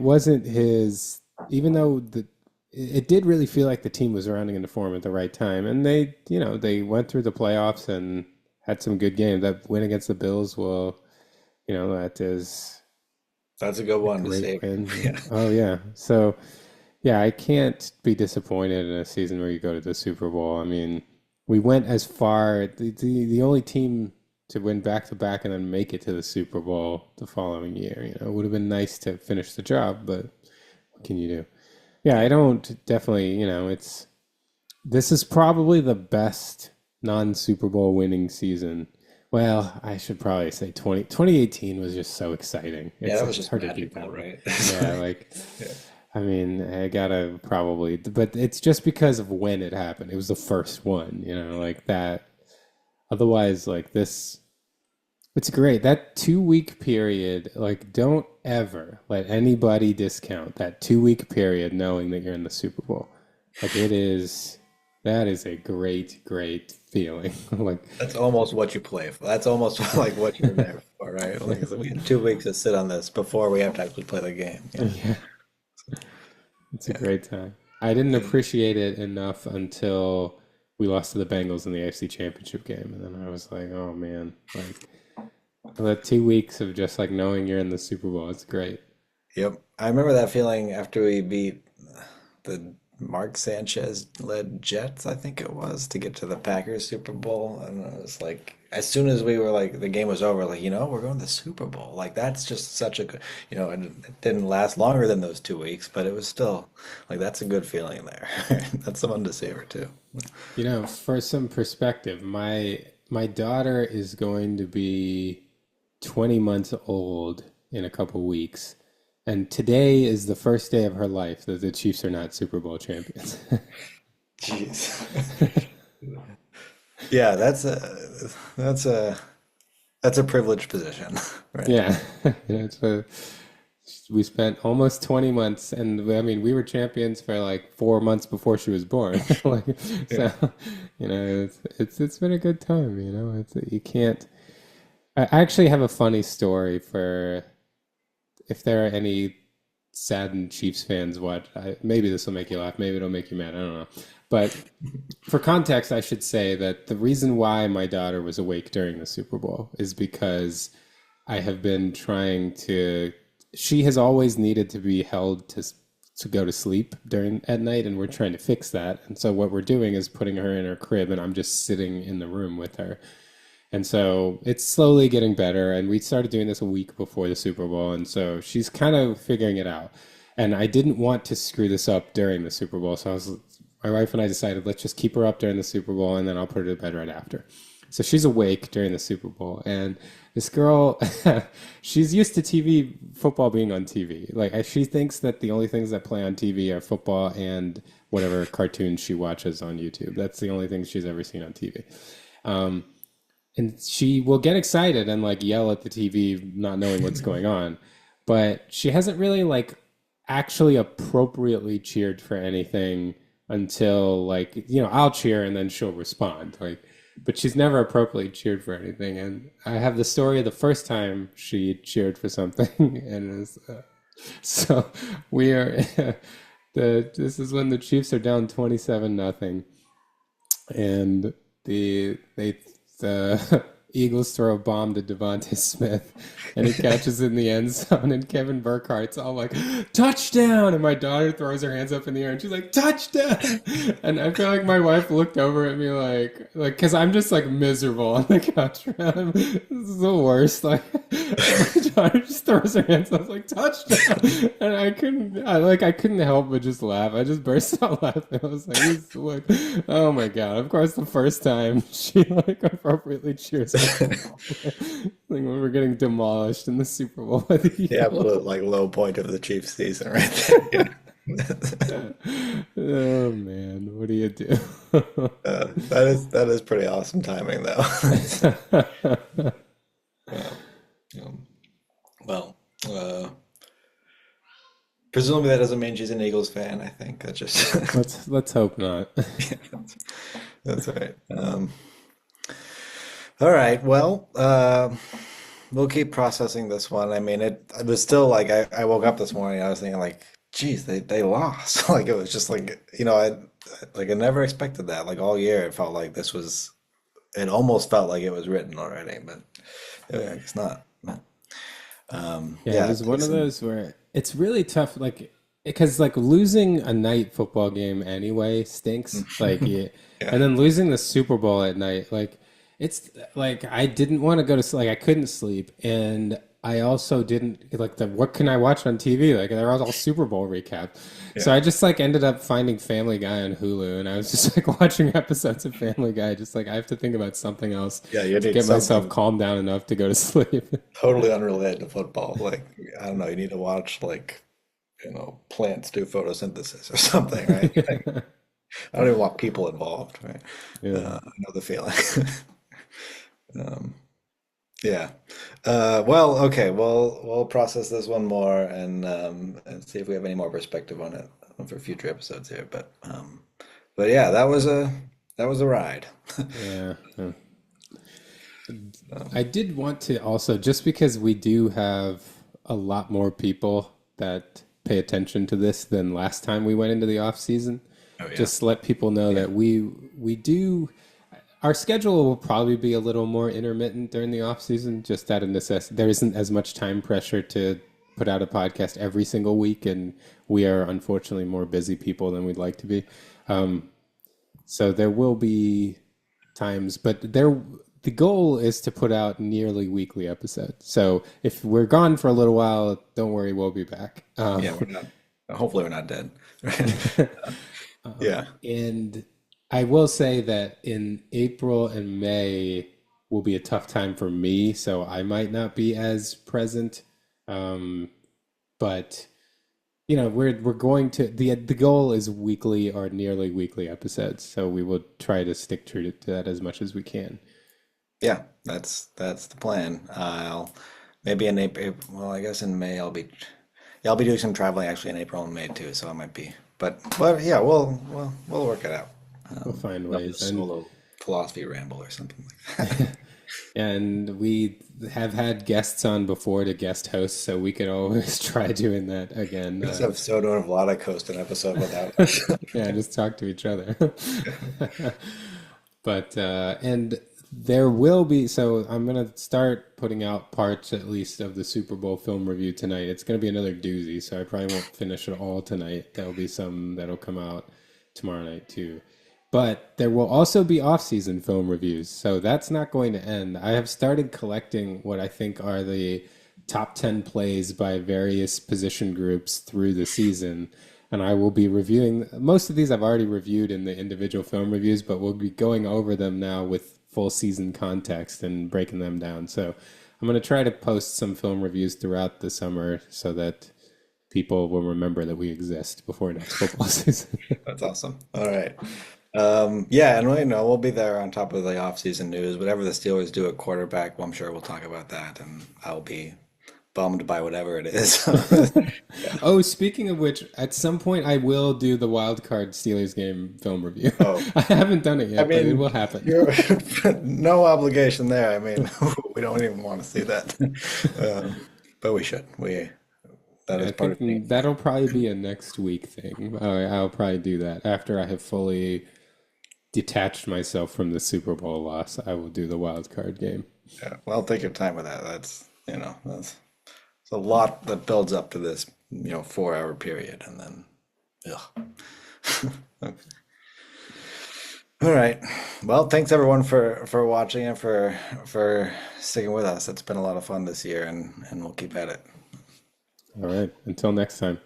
wasn't his, even though it did really feel like the team was rounding into form at the right time. And they went through the playoffs and had some good games. That win against the Bills, well, that is That's a good a one to great save. win. Yeah. Oh yeah. So yeah, I can't be disappointed in a season where you go to the Super Bowl. I mean, we went as far, the only team to win back to back and then make it to the Super Bowl the following year. It would have been nice to finish the job, but what can you do? Yeah, I don't definitely, this is probably the best non-Super Bowl winning season. Well, I should probably say 2018 was just so exciting. Yeah, that was It's just hard to beat magical, that one. right? Yeah, like Yeah. I mean, I gotta probably, but it's just because of when it happened. It was the first one, like that. Otherwise, like this, it's great. That 2 week period, like, don't ever let anybody discount that 2 week period knowing that you're in the Super Bowl. Like, that is a great, great feeling. Like, That's almost what you play for. That's almost like what you're there for, right? Like, so we had 2 weeks to sit on this before we have to actually play the game. Yeah. yeah, it's a Yeah. great time. I didn't Yeah. appreciate it enough until we lost to the Bengals in the AFC Championship game, and then I was like, oh man, like that 2 weeks of just like knowing you're in the Super Bowl, it's great. Yep. I remember that feeling after we beat the Mark Sanchez led Jets, I think it was, to get to the Packers Super Bowl. And it was like, as soon as we were like, the game was over, like, we're going to the Super Bowl. Like, that's just such a good, and it didn't last longer than those 2 weeks, but it was still like, that's a good feeling there. That's someone to savor too. For some perspective, my daughter is going to be 20 months old in a couple weeks. And today is the first day of her life that the Chiefs are not Super Bowl champions. Jeez. Yeah, that's a privileged position, right? Yeah, we spent almost 20 months, and I mean, we were champions for like 4 months before she was born. Like, Yeah. so, it's been a good time. You can't. I actually have a funny story for if there are any saddened Chiefs fans. Maybe this will make you laugh. Maybe it'll make you mad. I don't know. But for context, I should say that the reason why my daughter was awake during the Super Bowl is because I have been trying to. She has always needed to be held to go to sleep during at night, and we're trying to fix that. And so what we're doing is putting her in her crib, and I'm just sitting in the room with her. And so it's slowly getting better. And we started doing this a week before the Super Bowl, and so she's kind of figuring it out. And I didn't want to screw this up during the Super Bowl, so my wife and I decided let's just keep her up during the Super Bowl, and then I'll put her to bed right after. So she's awake during the Super Bowl, and this girl, she's used to TV football being on TV. Like she thinks that the only things that play on TV are football and whatever cartoons she watches on YouTube. That's the only things she's ever seen on TV. Um, and she will get excited and like yell at the TV, not knowing what's going on. But she hasn't really like actually appropriately cheered for anything until like, I'll cheer and then she'll respond. Like, but she's never appropriately cheered for anything. And I have the story of the first time she cheered for something, and it was so we are this is when the Chiefs are down 27-0, and the Eagles throw a bomb to Devontae Smith, and he catches in the end zone, and Kevin Burkhardt's all like, touchdown! And my daughter throws her hands up in the air, and she's like, touchdown! And I feel like my wife looked over at me because I'm just like miserable on the couch. This is the worst. Like, my daughter just throws her hands up, like, touchdown! And I couldn't help but just laugh. I just burst out laughing. I was like, oh my God. Of course, the first time she like appropriately cheers. Like when we're getting demolished in the Super Bowl by the The Eagles. absolute like low point of the Chiefs season right there. Oh man, what do you do? That is pretty awesome timing though. Yeah. Um, well, presumably that doesn't mean she's an Eagles fan. I think that just Let's hope not. yeah, that's right. All right. Well, we'll keep processing this one. I mean, it was still like I woke up this morning. I was thinking like, geez, they lost. Like it was just like I never expected that. Like all year, it felt like this was. It almost felt like it was written already, but it's not. Yeah, it Yeah. was one of those where it's really tough, like because like losing a night football game anyway stinks. Like, yeah, Yeah. and then losing the Super Bowl at night, like it's like I didn't want to go to sleep. Like I couldn't sleep, and I also didn't like the what can I watch on TV? Like they're all Super Bowl recap. So Yeah. I just like ended up finding Family Guy on Hulu, and I was just like watching episodes of Family Guy. Just like I have to think about something else Yeah. You to need get myself something calmed down enough to go to sleep. totally unrelated to football. Like I don't know. You need to watch like plants do photosynthesis or something, right? Like, I don't even want people involved, right? Yeah. I know the feeling. Um, yeah. Well, okay. We'll process this one more and see if we have any more perspective on it for future episodes here. But yeah, that was a ride. Yeah. Yeah. Um, I did want to also, just because we do have a lot more people that pay attention to this than last time we went into the off season, oh yeah. just let people know Yeah. that we do our schedule will probably be a little more intermittent during the off season, just out of necessity. There isn't as much time pressure to put out a podcast every single week, and we are unfortunately more busy people than we'd like to be. Um, so there will be times, but the goal is to put out nearly weekly episodes. So if we're gone for a little while, don't worry, we'll be back. Yeah, we're not. Hopefully, we're not dead. Right? Yeah. And I will say that in April and May will be a tough time for me, so I might not be as present. Um, but we're going to the goal is weekly or nearly weekly episodes, so we will try to stick true to that as much as we can. Yeah, that's the plan. I'll maybe in April. Well, I guess in May I'll be doing some traveling actually in April and May too. So I might be, but yeah, we'll work it out. We'll find Another ways. And solo philosophy ramble or something like that. and we have had guests on before to guest host, so we could always try doing that again. This episode would have a lot of coast an episode without us. Yeah, just talk to each other. But and there will be, so I'm gonna start putting out parts at least of the Super Bowl film review tonight. It's gonna be another doozy, so I probably won't finish it all tonight. There'll be some that'll come out tomorrow night too. But there will also be off-season film reviews, so that's not going to end. I have started collecting what I think are the top 10 plays by various position groups through the season, and I will be reviewing most of these. I've already reviewed in the individual film reviews, but we'll be going over them now with full season context and breaking them down. So I'm going to try to post some film reviews throughout the summer so that people will remember that we exist before next football season. That's awesome. All right. Yeah, and we know we'll be there on top of the off-season news. Whatever the Steelers do at quarterback, well, I'm sure we'll talk about that, and I'll be bummed by whatever it is. Oh, speaking of which, at some point I will do the wild card Steelers game film review. Oh, I haven't done it I yet, but it mean, will happen. you're no obligation there. I mean, we don't even want to see that, but we should. We that is I part of being think a fan. that'll probably be a next week thing. I'll probably do that after I have fully detached myself from the Super Bowl loss. I will do the wild card game. Yeah, well, take your time with that. That's that's it's a lot that builds up to this 4 hour period, and then ugh. All right. Well, thanks everyone for watching and for sticking with us. It's been a lot of fun this year, and we'll keep at it. All right. Until next time.